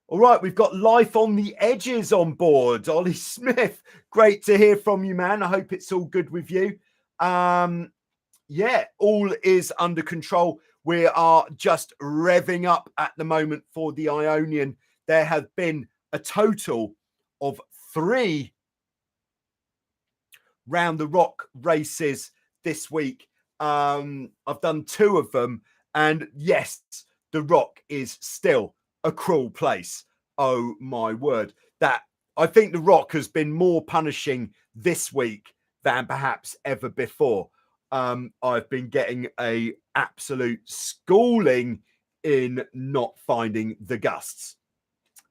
S1: All right, we've got Life on the Edges on board. Ollie Smith, great to hear from you, man. I hope it's all good with you. Yeah, all is under control. We are just revving up at the moment for the Ionian. There have been a total of 3 round the rock races this week. I've done 2 of them, and yes, the rock is still a cruel place. Oh my word. That I think the rock has been more punishing this week than perhaps ever before. I've been getting a absolute schooling in not finding the gusts.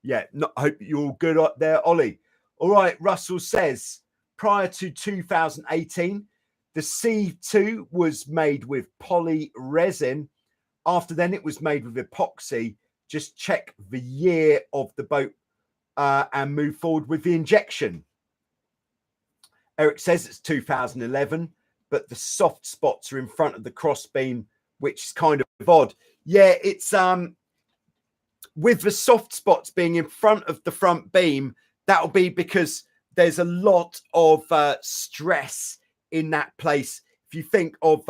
S1: Yeah, I hope you're all good up there, Ollie. All right, Russell says, prior to 2018, the C2 was made with poly resin. After then, it was made with epoxy. Just check the year of the boat and move forward with the injection. Eric says it's 2011, but the soft spots are in front of the crossbeam, which is kind of odd. Yeah, it's with the soft spots being in front of the front beam, that'll be because there's a lot of stress in that place. If you think of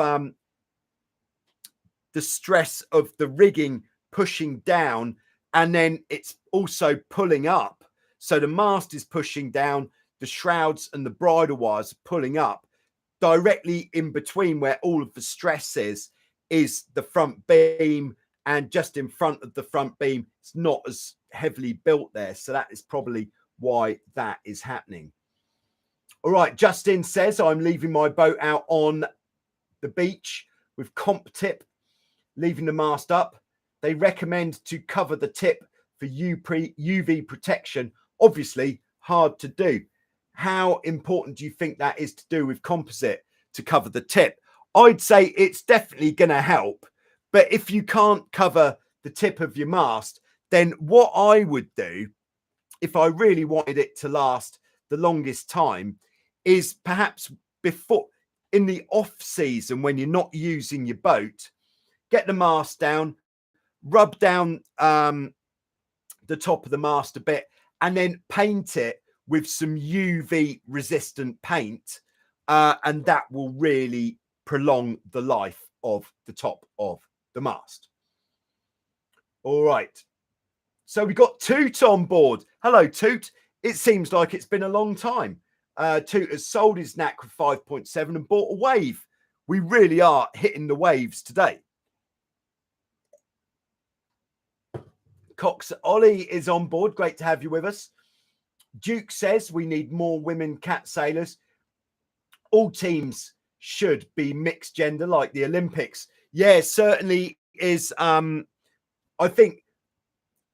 S1: the stress of the rigging pushing down, and then it's also pulling up. So the mast is pushing down, the shrouds and the bridle wires are pulling up. Directly in between where all of the stress is the front beam, and just in front of the front beam, it's not as heavily built there. So that is probably why that is happening. All right, Justin says, I'm leaving my boat out on the beach with comp tip, leaving the mast up. They recommend to cover the tip for UV protection. Obviously, hard to do. How important do you think that is to do with composite to cover the tip? I'd say it's definitely going to help. But if you can't cover the tip of your mast, then what I would do, if I really wanted it to last the longest time, is perhaps before, in the off season, when you're not using your boat, get the mast down, rub down the top of the mast a bit, and then paint it with some UV resistant paint, and that will really prolong the life of the top of the mast. All right, so we got Toot on board. Hello, Toot. It seems like it's been a long time. Toot has sold his knack with 5.7 and bought a wave. We really are hitting the waves today. Cox Ollie is on board. Great to have you with us. Duke says we need more women cat sailors. All teams should be mixed gender like the Olympics. Yeah, certainly is. I think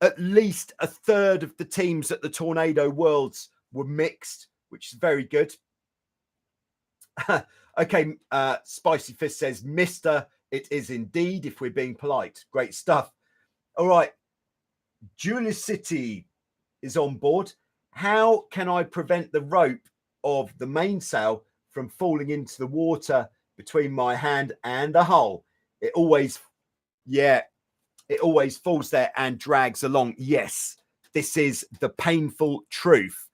S1: at least a third of the teams at the Tornado Worlds were mixed, which is very good. Okay, Spicy Fist says, Mr. It is indeed, if we're being polite. Great stuff. All right. Julius City is on board. How can I prevent the rope of the mainsail from falling into the water between my hand and the hull? It always falls there and drags along. Yes, this is the painful truth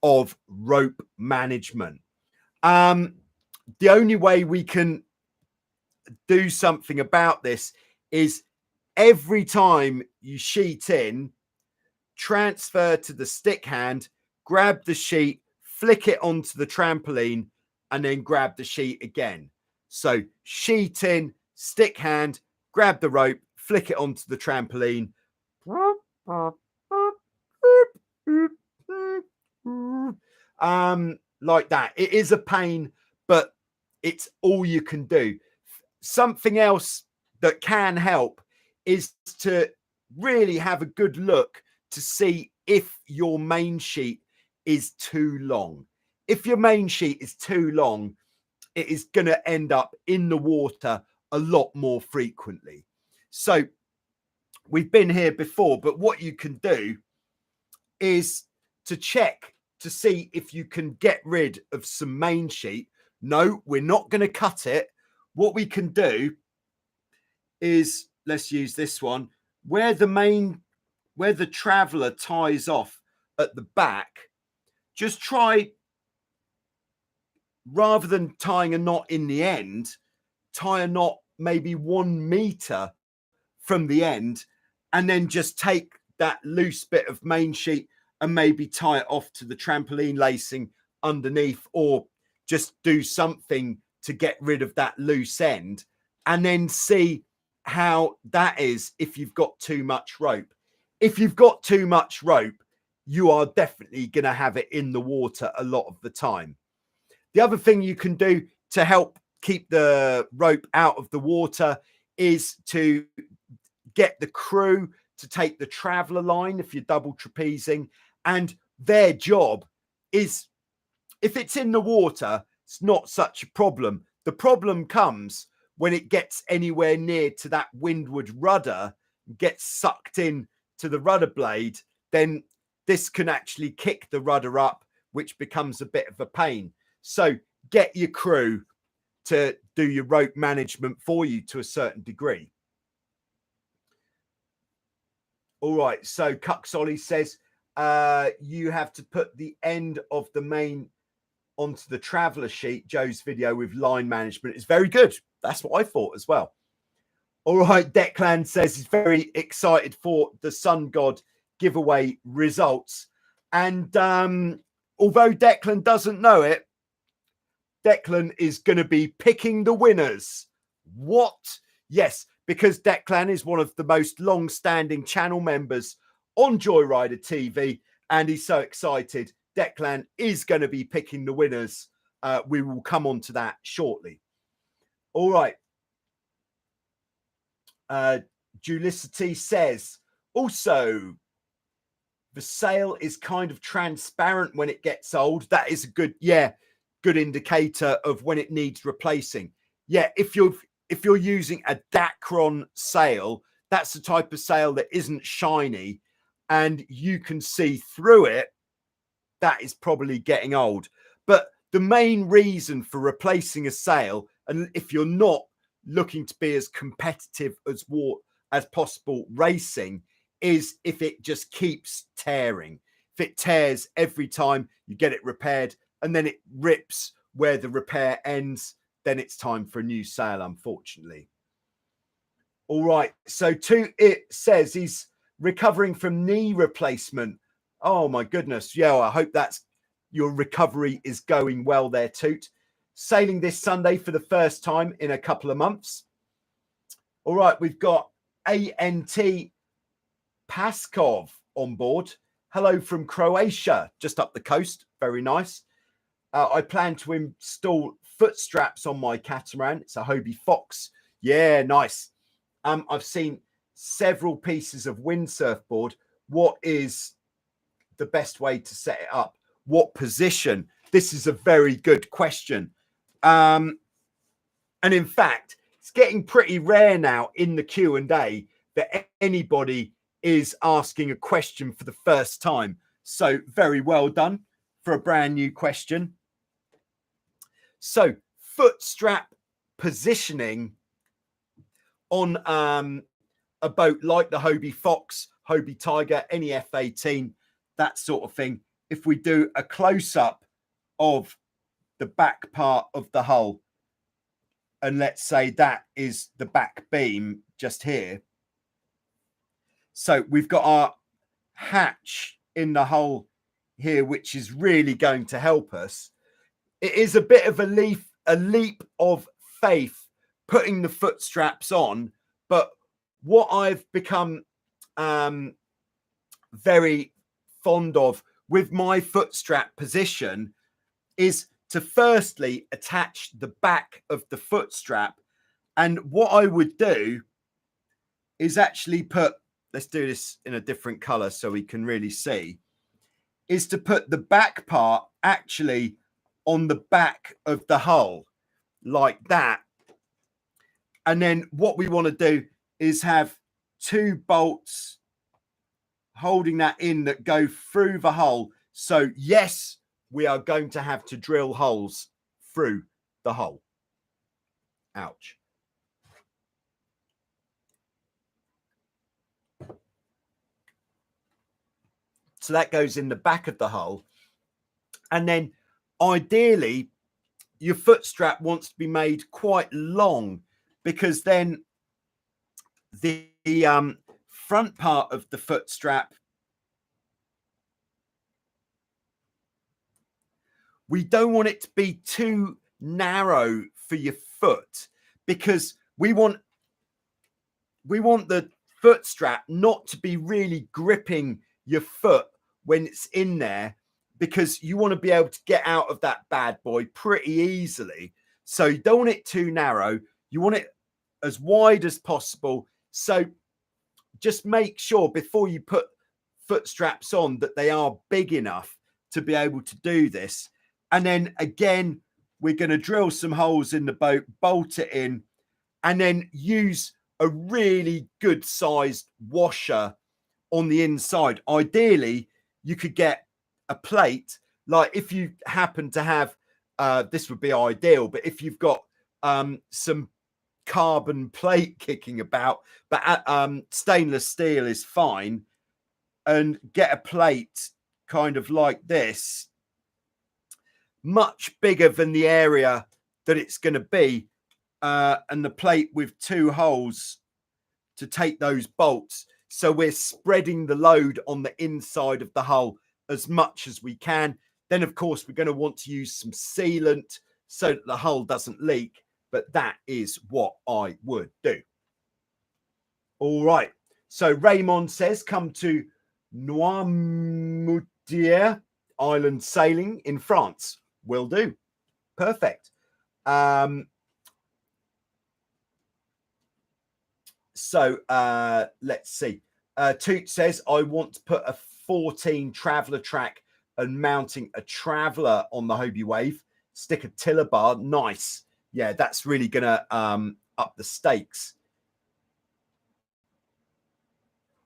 S1: of rope management. The only way we can do something about this is every time you sheet in, transfer to the stick hand, grab the sheet, flick it onto the trampoline, and then grab the sheet again. So sheet in, stick hand, grab the rope, flick it onto the trampoline. Like that. It is a pain, but it's all you can do. Something else that can help is to really have a good look to see if your main sheet is too long. If your main sheet is too long, it is going to end up in the water a lot more frequently. So we've been here before, but what you can do is to check to see if you can get rid of some main sheet. No, we're not going to cut it. What we can do is, let's use this one, where the traveler ties off at the back, just try, rather than tying a knot in the end, tie a knot maybe 1 meter from the end, and then just take that loose bit of main sheet and maybe tie it off to the trampoline lacing underneath, or just do something to get rid of that loose end, and then see how that is if you've got too much rope. If you've got too much rope, you are definitely going to have it in the water a lot of the time. The other thing you can do to help keep the rope out of the water is to get the crew to take the traveler line if you're double trapezing, and their job is, if it's in the water, it's not such a problem. The problem comes when it gets anywhere near to that windward rudder, gets sucked in to the rudder blade, then this can actually kick the rudder up, which becomes a bit of a pain. So get your crew to do your rope management for you to a certain degree. All right, so Cuxolly says you have to put the end of the main onto the traveler sheet. Joe's video with line management is very good. That's what I thought as well. All right, Declan says he's very excited for the SUNGOD giveaway results. And although Declan doesn't know it, Declan is going to be picking the winners. What? Yes, because Declan is one of the most long-standing channel members on Joyrider TV, and he's so excited. Declan is going to be picking the winners. We will come on to that shortly. All right. Julicity says, also, the sail is kind of transparent when it gets old. That is a good, good indicator of when it needs replacing. Yeah, if you're using a Dacron sail, that's the type of sail that isn't shiny and you can see through it, that is probably getting old. But the main reason for replacing a sail, and if you're not looking to be as competitive as possible racing, is if it just keeps tearing. If it tears every time you get it repaired and then it rips where the repair ends, then it's time for a new sail, unfortunately. All right, so it says he's recovering from knee replacement. Oh my goodness. Yeah, I hope your recovery is going well there, Toot. Sailing this Sunday for the first time in a couple of months. All right, we've got ANT Paskov on board. Hello from Croatia, just up the coast. Very nice. I plan to install foot straps on my catamaran. It's a Hobie Fox. Yeah, nice. I've seen several pieces of windsurf board. What is the best way to set it up? What position? This is a very good question. And in fact, it's getting pretty rare now in the Q&A that anybody is asking a question for the first time. So very well done for a brand new question. So foot strap positioning on a boat like the Hobie Fox, Hobie Tiger, any F18, that sort of thing. If we do a close-up of the back part of the hull, and let's say that is the back beam just here. So we've got our hatch in the hull here, which is really going to help us. It is a bit of a leap of faith putting the foot straps on, but what I've become very fond of with my foot strap position is to firstly attach the back of the foot strap. And what I would do is actually put, let's do this in a different color so we can really see, is to put the back part actually on the back of the hull like that. And then what we want to do is have 2 bolts holding that in that go through the hull. So yes, we are going to have to drill holes through the hull. Ouch. So that goes in the back of the hull. And then ideally, your foot strap wants to be made quite long, because then the front part of the foot strap, we don't want it to be too narrow for your foot, because we want the foot strap not to be really gripping your foot when it's in there, because you want to be able to get out of that bad boy pretty easily. So you don't want it too narrow. You want it as wide as possible. So just make sure before you put foot straps on that they are big enough to be able to do this. And then again, we're going to drill some holes in the boat, bolt it in, and then use a really good sized washer on the inside. Ideally, you could get a plate, like if you happen to have, this would be ideal, but if you've got some carbon plate kicking about, but stainless steel is fine, and get a plate kind of like this, much bigger than the area that it's going to be, and the plate with 2 holes to take those bolts. So we're spreading the load on the inside of the hull as much as we can. Then, of course, we're going to want to use some sealant so that the hull doesn't leak. But that is what I would do. All right. So Raymond says, come to Noirmoutier Island sailing in France. Will do. Perfect. So let's see. Toot says, I want to put a 14 traveller track and mounting a traveller on the Hobie Wave. Stick a tiller bar. Nice. Yeah, that's really going to up the stakes.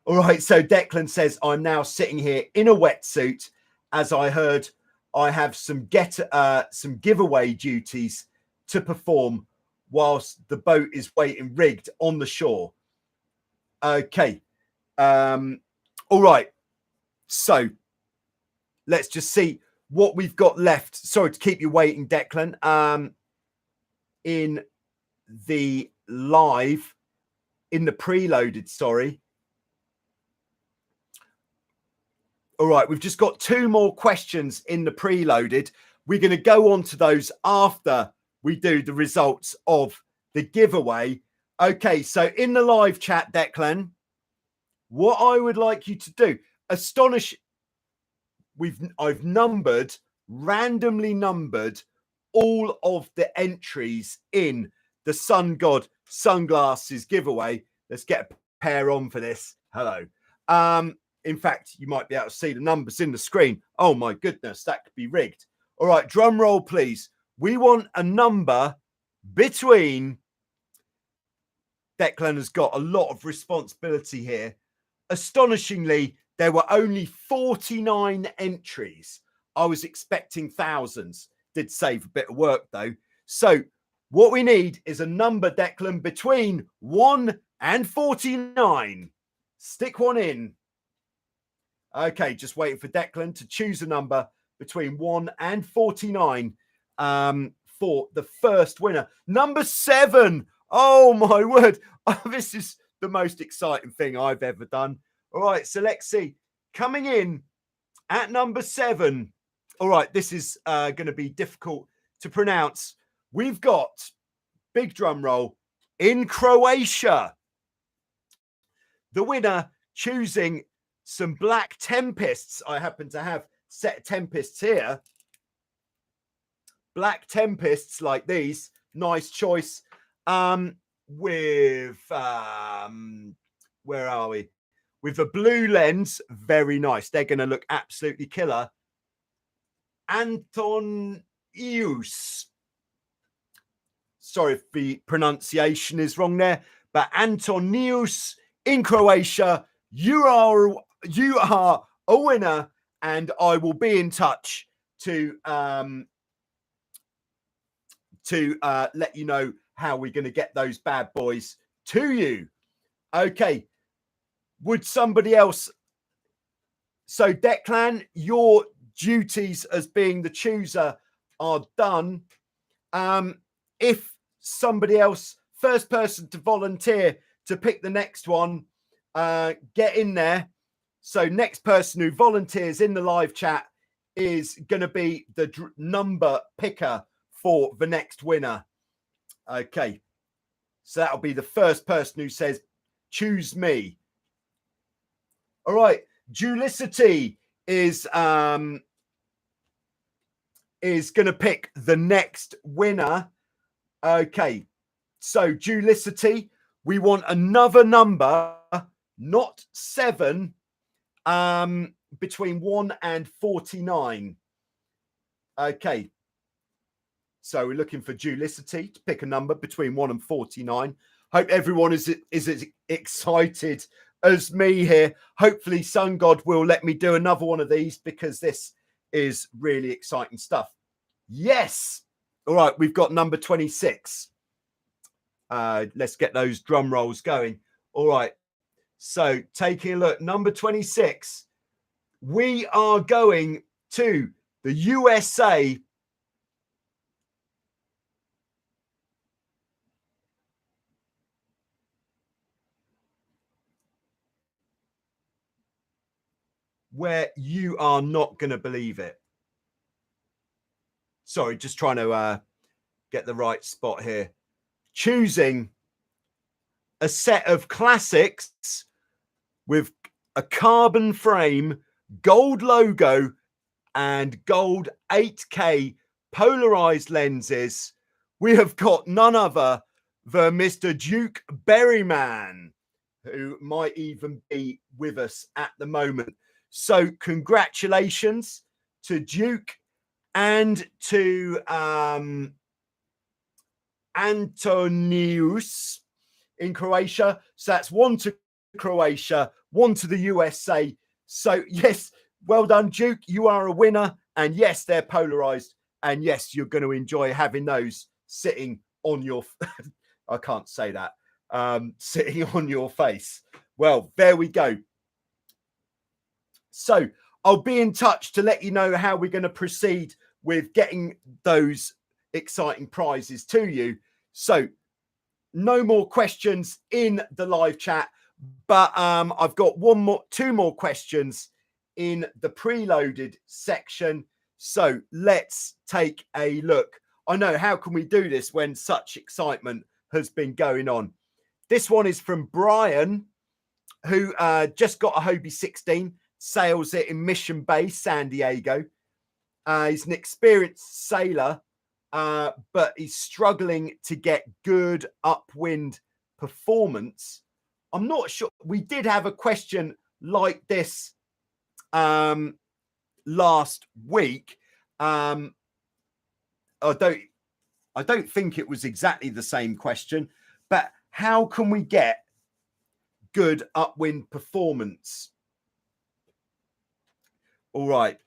S1: All right. So Declan says, I'm now sitting here in a wetsuit, as I heard I have some giveaway duties to perform whilst the boat is waiting rigged on the shore. Okay. All right. So let's just see what we've got left. Sorry to keep you waiting, Declan. In the live, in the preloaded, sorry. All right, we've just got 2 more questions in the preloaded. We're going to go on to those after we do the results of the giveaway. Okay, so in the live chat, Declan, what I would like you to do, I've randomly numbered all of the entries in the SUNGOD sunglasses giveaway. Let's get a pair on for this. Hello. In fact, you might be able to see the numbers in the screen. Oh my goodness, that could be rigged. All right, drum roll, please. We want a number between, Declan has got a lot of responsibility here. Astonishingly, there were only 49 entries. I was expecting thousands. Did save a bit of work though. So what we need is a number, Declan, between 1 and 49. Stick one in. Okay, just waiting for Declan to choose a number between 1 and 49 for the first winner. Number 7. Oh, my word. Oh, this is the most exciting thing I've ever done. All right, so let's see. Coming in at number 7. All right, this is going to be difficult to pronounce. We've got, big drum roll, in Croatia. The winner choosing some black Tempests. I happen to have a set of Tempests here. Black Tempests like these. Nice choice. With where are we? With a blue lens, very nice. They're going to look absolutely killer. Antonius. Sorry if the pronunciation is wrong there, but Antonius in Croatia, you are a winner, and I will be in touch to let you know how we're going to get those bad boys to you. Okay. Would somebody else? So Declan, your duties as being the chooser are done. If somebody else, first person to volunteer to pick the next one, get in there. So next person who volunteers in the live chat is going to be the number picker for the next winner. Okay. So that'll be the first person who says, choose me. All right. Dulicity is going to pick the next winner. Okay. So Dulicity, we want another number, not 7, between 1 and 49. Okay. So we're looking for Dulicity to pick a number between 1 and 49. Hope everyone is as excited as me here. Hopefully SUNGOD will let me do another one of these because this is really exciting stuff. Yes. All right. We've got number 26. Let's get those drum rolls going. All right. So taking a look, number 26, we are going to the USA. Where you are not going to believe it. Sorry, just trying to get the right spot here. Choosing a set of classics with a carbon frame, gold logo, and gold 8K polarized lenses. We have got none other than Mr. Duke Berryman, who might even be with us at the moment. So congratulations to Duke and to Antonius in Croatia. So that's 1 to Croatia, 1 to the USA. So yes, well done, Duke. You are a winner. And yes, they're polarized. And yes, you're going to enjoy having those sitting on your, I can't say that, sitting on your face. Well, there we go. So I'll be in touch to let you know how we're going to proceed with getting those exciting prizes to you. So no more questions in the live chat, but I've got two more questions in the preloaded section. So let's take a look. I know, how can we do this when such excitement has been going on? This one is from Brian, who just got a Hobie 16, sails it in Mission Bay, San Diego. He's an experienced sailor, but he's struggling to get good upwind performance. I'm not sure. We did have a question like this last week. I don't think it was exactly the same question, but how can we get good upwind performance? All right.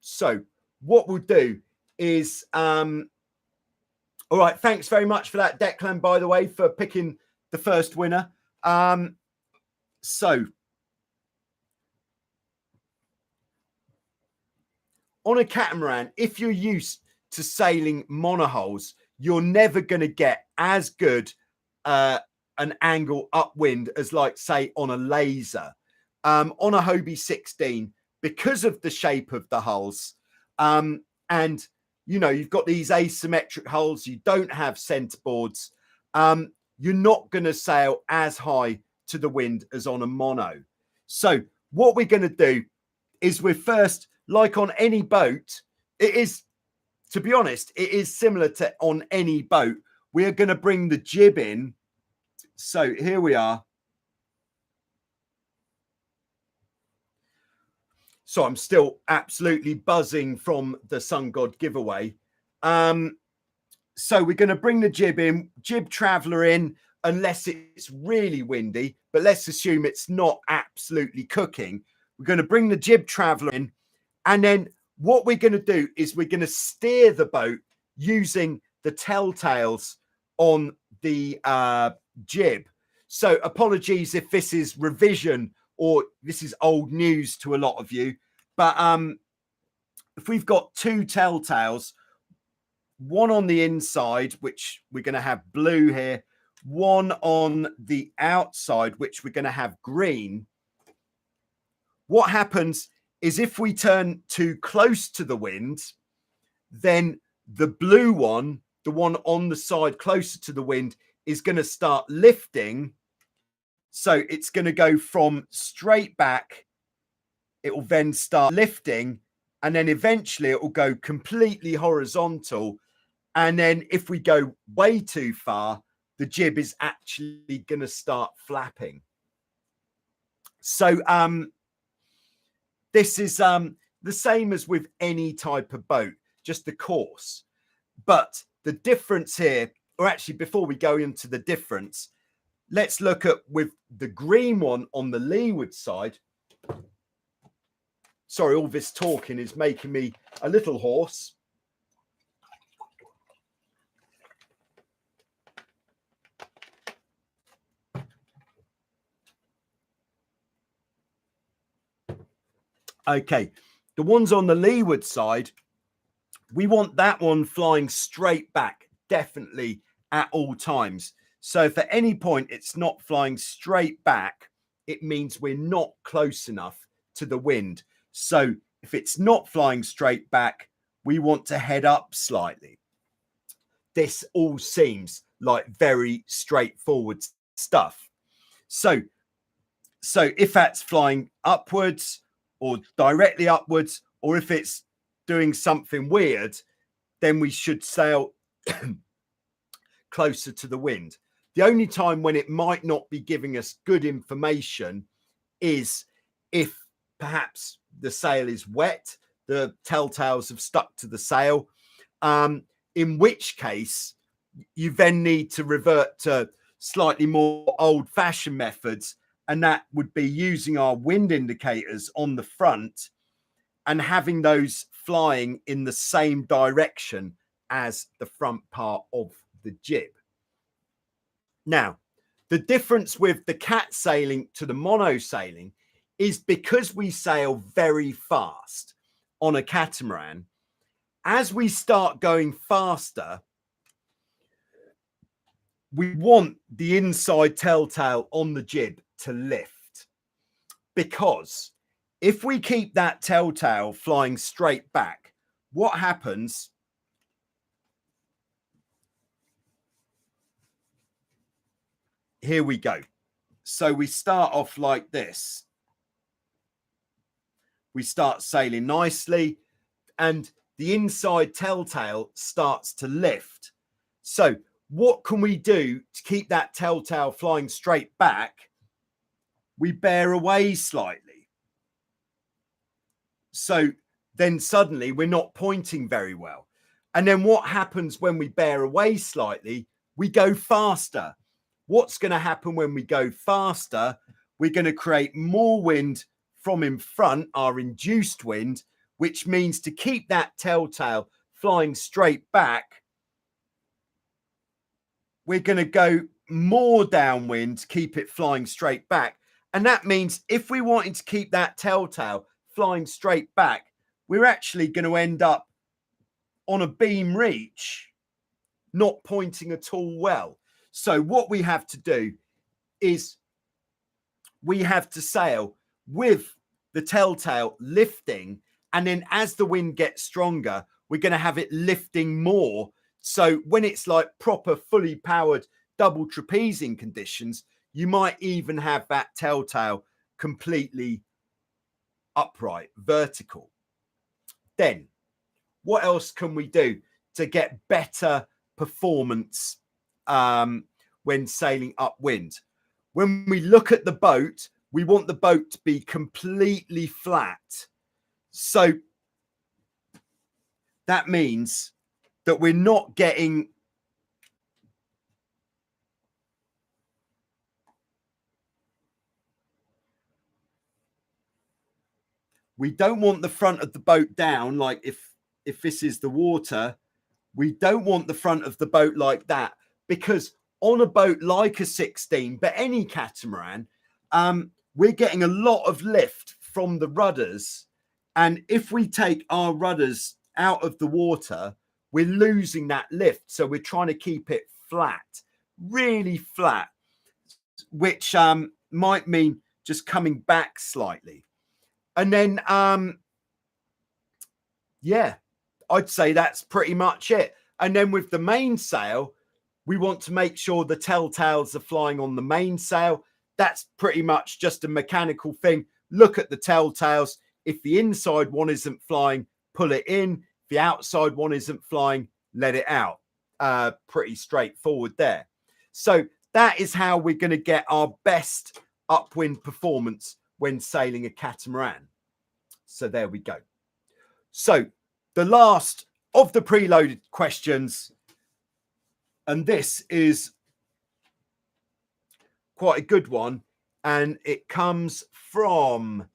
S1: So what we'll do is, all right, thanks very much for that, Declan, by the way, for picking the first winner. So on a catamaran, if you're used to sailing monohulls, you're never going to get as good an angle upwind as, like, say, on a laser. On a Hobie 16, because of the shape of the hulls, and, you know, you've got these asymmetric hulls, you don't have centerboards, you're not going to sail as high to the wind as on a mono. So what we're going to do is, we're first, like on any boat, it is, to be honest, it is similar to on any boat. We're going to bring the jib in So here we are. So I'm still absolutely buzzing from the SUNGOD giveaway. So we're going to bring the jib in, jib traveller in, unless it's really windy, but let's assume it's not absolutely cooking. We're going to bring the jib traveller in, and then what we're going to do is we're going to steer the boat using the telltales on the jib. So apologies if this is revision or this is old news to a lot of you, but if we've got two telltales, one on the inside, which we're going to have blue here, one on the outside, which we're going to have green. What happens is if we turn too close to the wind, then the blue one, the one on the side closer to the wind, is going to start lifting. So it's going to go from straight back. It will then start lifting, and then eventually it will go completely horizontal. And then if we go way too far, the jib is actually going to start flapping. So this is the same as with any type of boat, just the course. But the difference here, or actually before we go into the difference, let's look at with the green one on the leeward side. Sorry, all this talking is making me a little hoarse. Okay, the ones on the leeward side, we want that one flying straight back, definitely at all times. So if at any point it's not flying straight back, it means we're not close enough to the wind. So if it's not flying straight back, we want to head up slightly. This all seems like very straightforward stuff. So if that's flying upwards or directly upwards, or if it's doing something weird, then we should sail closer to the wind. The only time when it might not be giving us good information is if perhaps the sail is wet, the telltales have stuck to the sail, in which case you then need to revert to slightly more old-fashioned methods, and that would be using our wind indicators on the front and having those flying in the same direction as the front part of the jib. Now, the difference with the cat sailing to the mono sailing is because we sail very fast on a catamaran, as we start going faster, we want the inside telltale on the jib to lift, because if we keep that telltale flying straight back, what happens? Here we go. So we start off like this. We start sailing nicely, and the inside telltale starts to lift. So what can we do to keep that telltale flying straight back? We bear away slightly. So then suddenly we're not pointing very well. And then what happens when we bear away slightly? We go faster. What's going to happen when we go faster? We're going to create more wind from in front, our induced wind, which means to keep that telltale flying straight back, we're going to go more downwind, keep it flying straight back. And that means if we wanted to keep that telltale flying straight back, we're actually going to end up on a beam reach, not pointing at all well. So what we have to do is we have to sail with the telltale lifting, and then as the wind gets stronger, we're going to have it lifting more. So when it's like proper fully powered double trapezing conditions, you might even have that telltale completely upright, vertical. Then what else can we do to get better performance when sailing upwind. When we look at the boat, we want the boat to be completely flat. So that means that we're not getting we don't want the front of the boat down. Like if this is the water, we don't want the front of the boat like that, because on a boat like a 16, but any catamaran, we're getting a lot of lift from the rudders. And if we take our rudders out of the water, we're losing that lift. So we're trying to keep it flat, really flat, which might mean just coming back slightly. And then, yeah, I'd say that's pretty much it. And then with the mainsail, we want to make sure the telltales are flying on the mainsail. That's pretty much just a mechanical thing. Look at the telltales. If the inside one isn't flying, pull it in. If the outside one isn't flying, let it out. Pretty straightforward there. So that is how we're going to get our best upwind performance when sailing a catamaran. So there we go. So the last of the preloaded questions, and this is quite a good one, and it comes from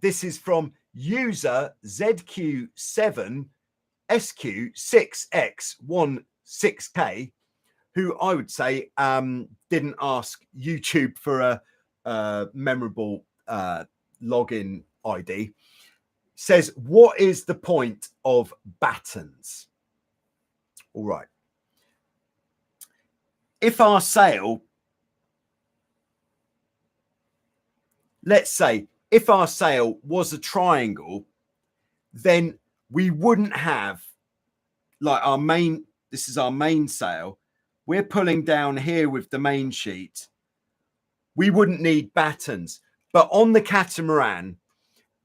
S1: this is from user ZQ7SQ6X16K, who I would say didn't ask YouTube for a memorable login ID. Says, what is the point of battens? All right. If our sail, let's say, if our sail was a triangle, then we wouldn't have like our main, this is our main sail. We're pulling down here with the main sheet. We wouldn't need battens. But on the catamaran,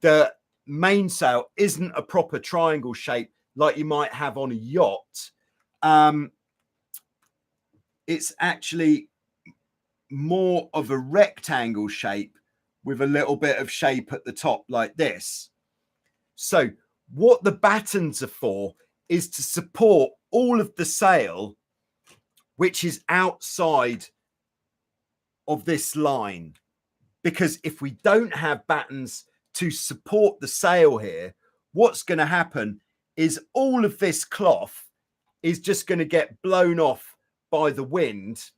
S1: the mainsail isn't a proper triangle shape like you might have on a yacht. It's actually more of a rectangle shape with a little bit of shape at the top like this. So what the battens are for is to support all of the sail which is outside of this line. Because if we don't have battens to support the sail here, what's going to happen is all of this cloth is just going to get blown off by the wind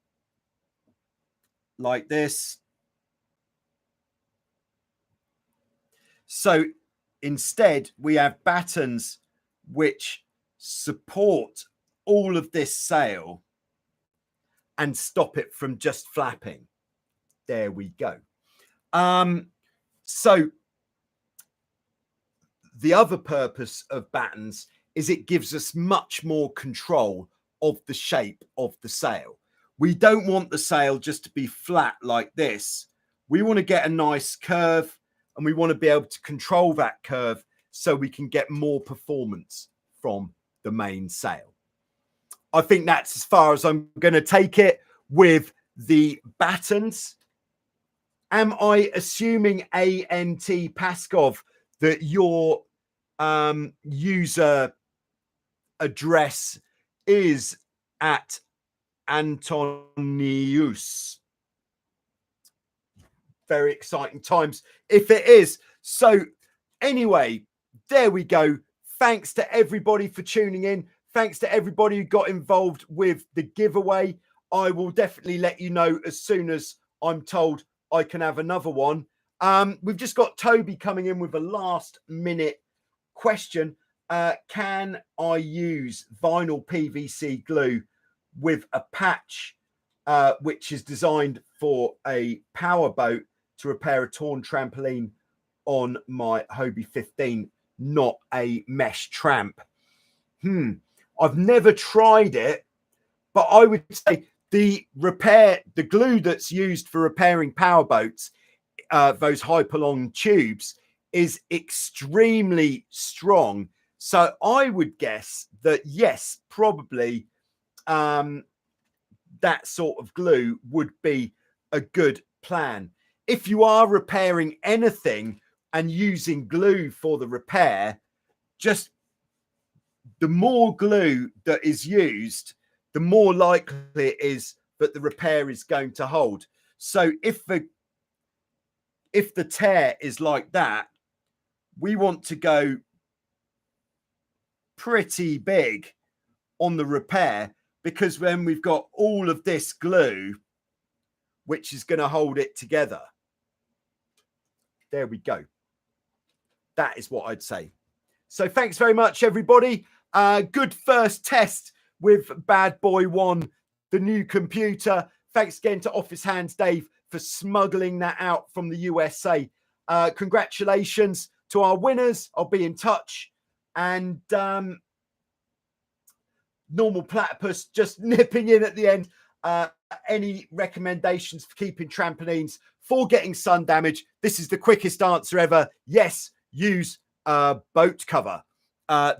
S1: like this. So instead, we have battens which support all of this sail and stop it from just flapping. There we go. So the other purpose of battens is it gives us much more control of the shape of the sail. We don't want the sail just to be flat like this. We want to get a nice curve, and we want to be able to control that curve so we can get more performance from the main sail. I think that's as far as I'm going to take it with the battens. Am I assuming ANT Paskov that your user address is at Antonius? Very exciting times if it is. So anyway, there we go. Thanks to everybody for tuning in. Thanks to everybody who got involved with the giveaway. I will definitely let you know as soon as I'm told I can have another one. We've just got Toby coming in with a last minute question. Can I use vinyl PVC glue with a patch which is designed for a power boat to repair a torn trampoline on my Hobie 15, not a mesh tramp? I've never tried it, but I would say the glue that's used for repairing power boats, those Hyperlong tubes, is extremely strong. So I would guess that yes, probably that sort of glue would be a good plan. If you are repairing anything and using glue for the repair, just the more glue that is used, the more likely it is that the repair is going to hold. So if the tear is like that, we want to go pretty big on the repair, because then we've got all of this glue which is going to hold it together. There we go. That is what I'd say. So thanks very much, everybody. Good first test with Bad Boy 1, the new computer. Thanks again to Office Hands Dave for smuggling that out from the USA. Congratulations to our winners. I'll be in touch. And Normal Platypus just nipping in at the end. Any recommendations for keeping trampolines for getting sun damage? This is the quickest answer ever. Yes, use boat cover.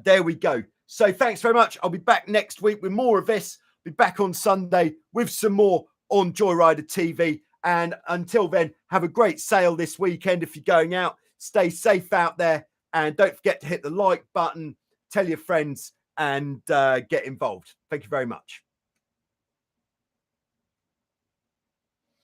S1: There we go. So thanks very much. I'll be back next week with more of this. Be back on Sunday with some more on Joyrider TV. And until then, have a great sale this weekend if you're going out. Stay safe out there. And don't forget to hit the like button, tell your friends, and get involved. Thank you very much.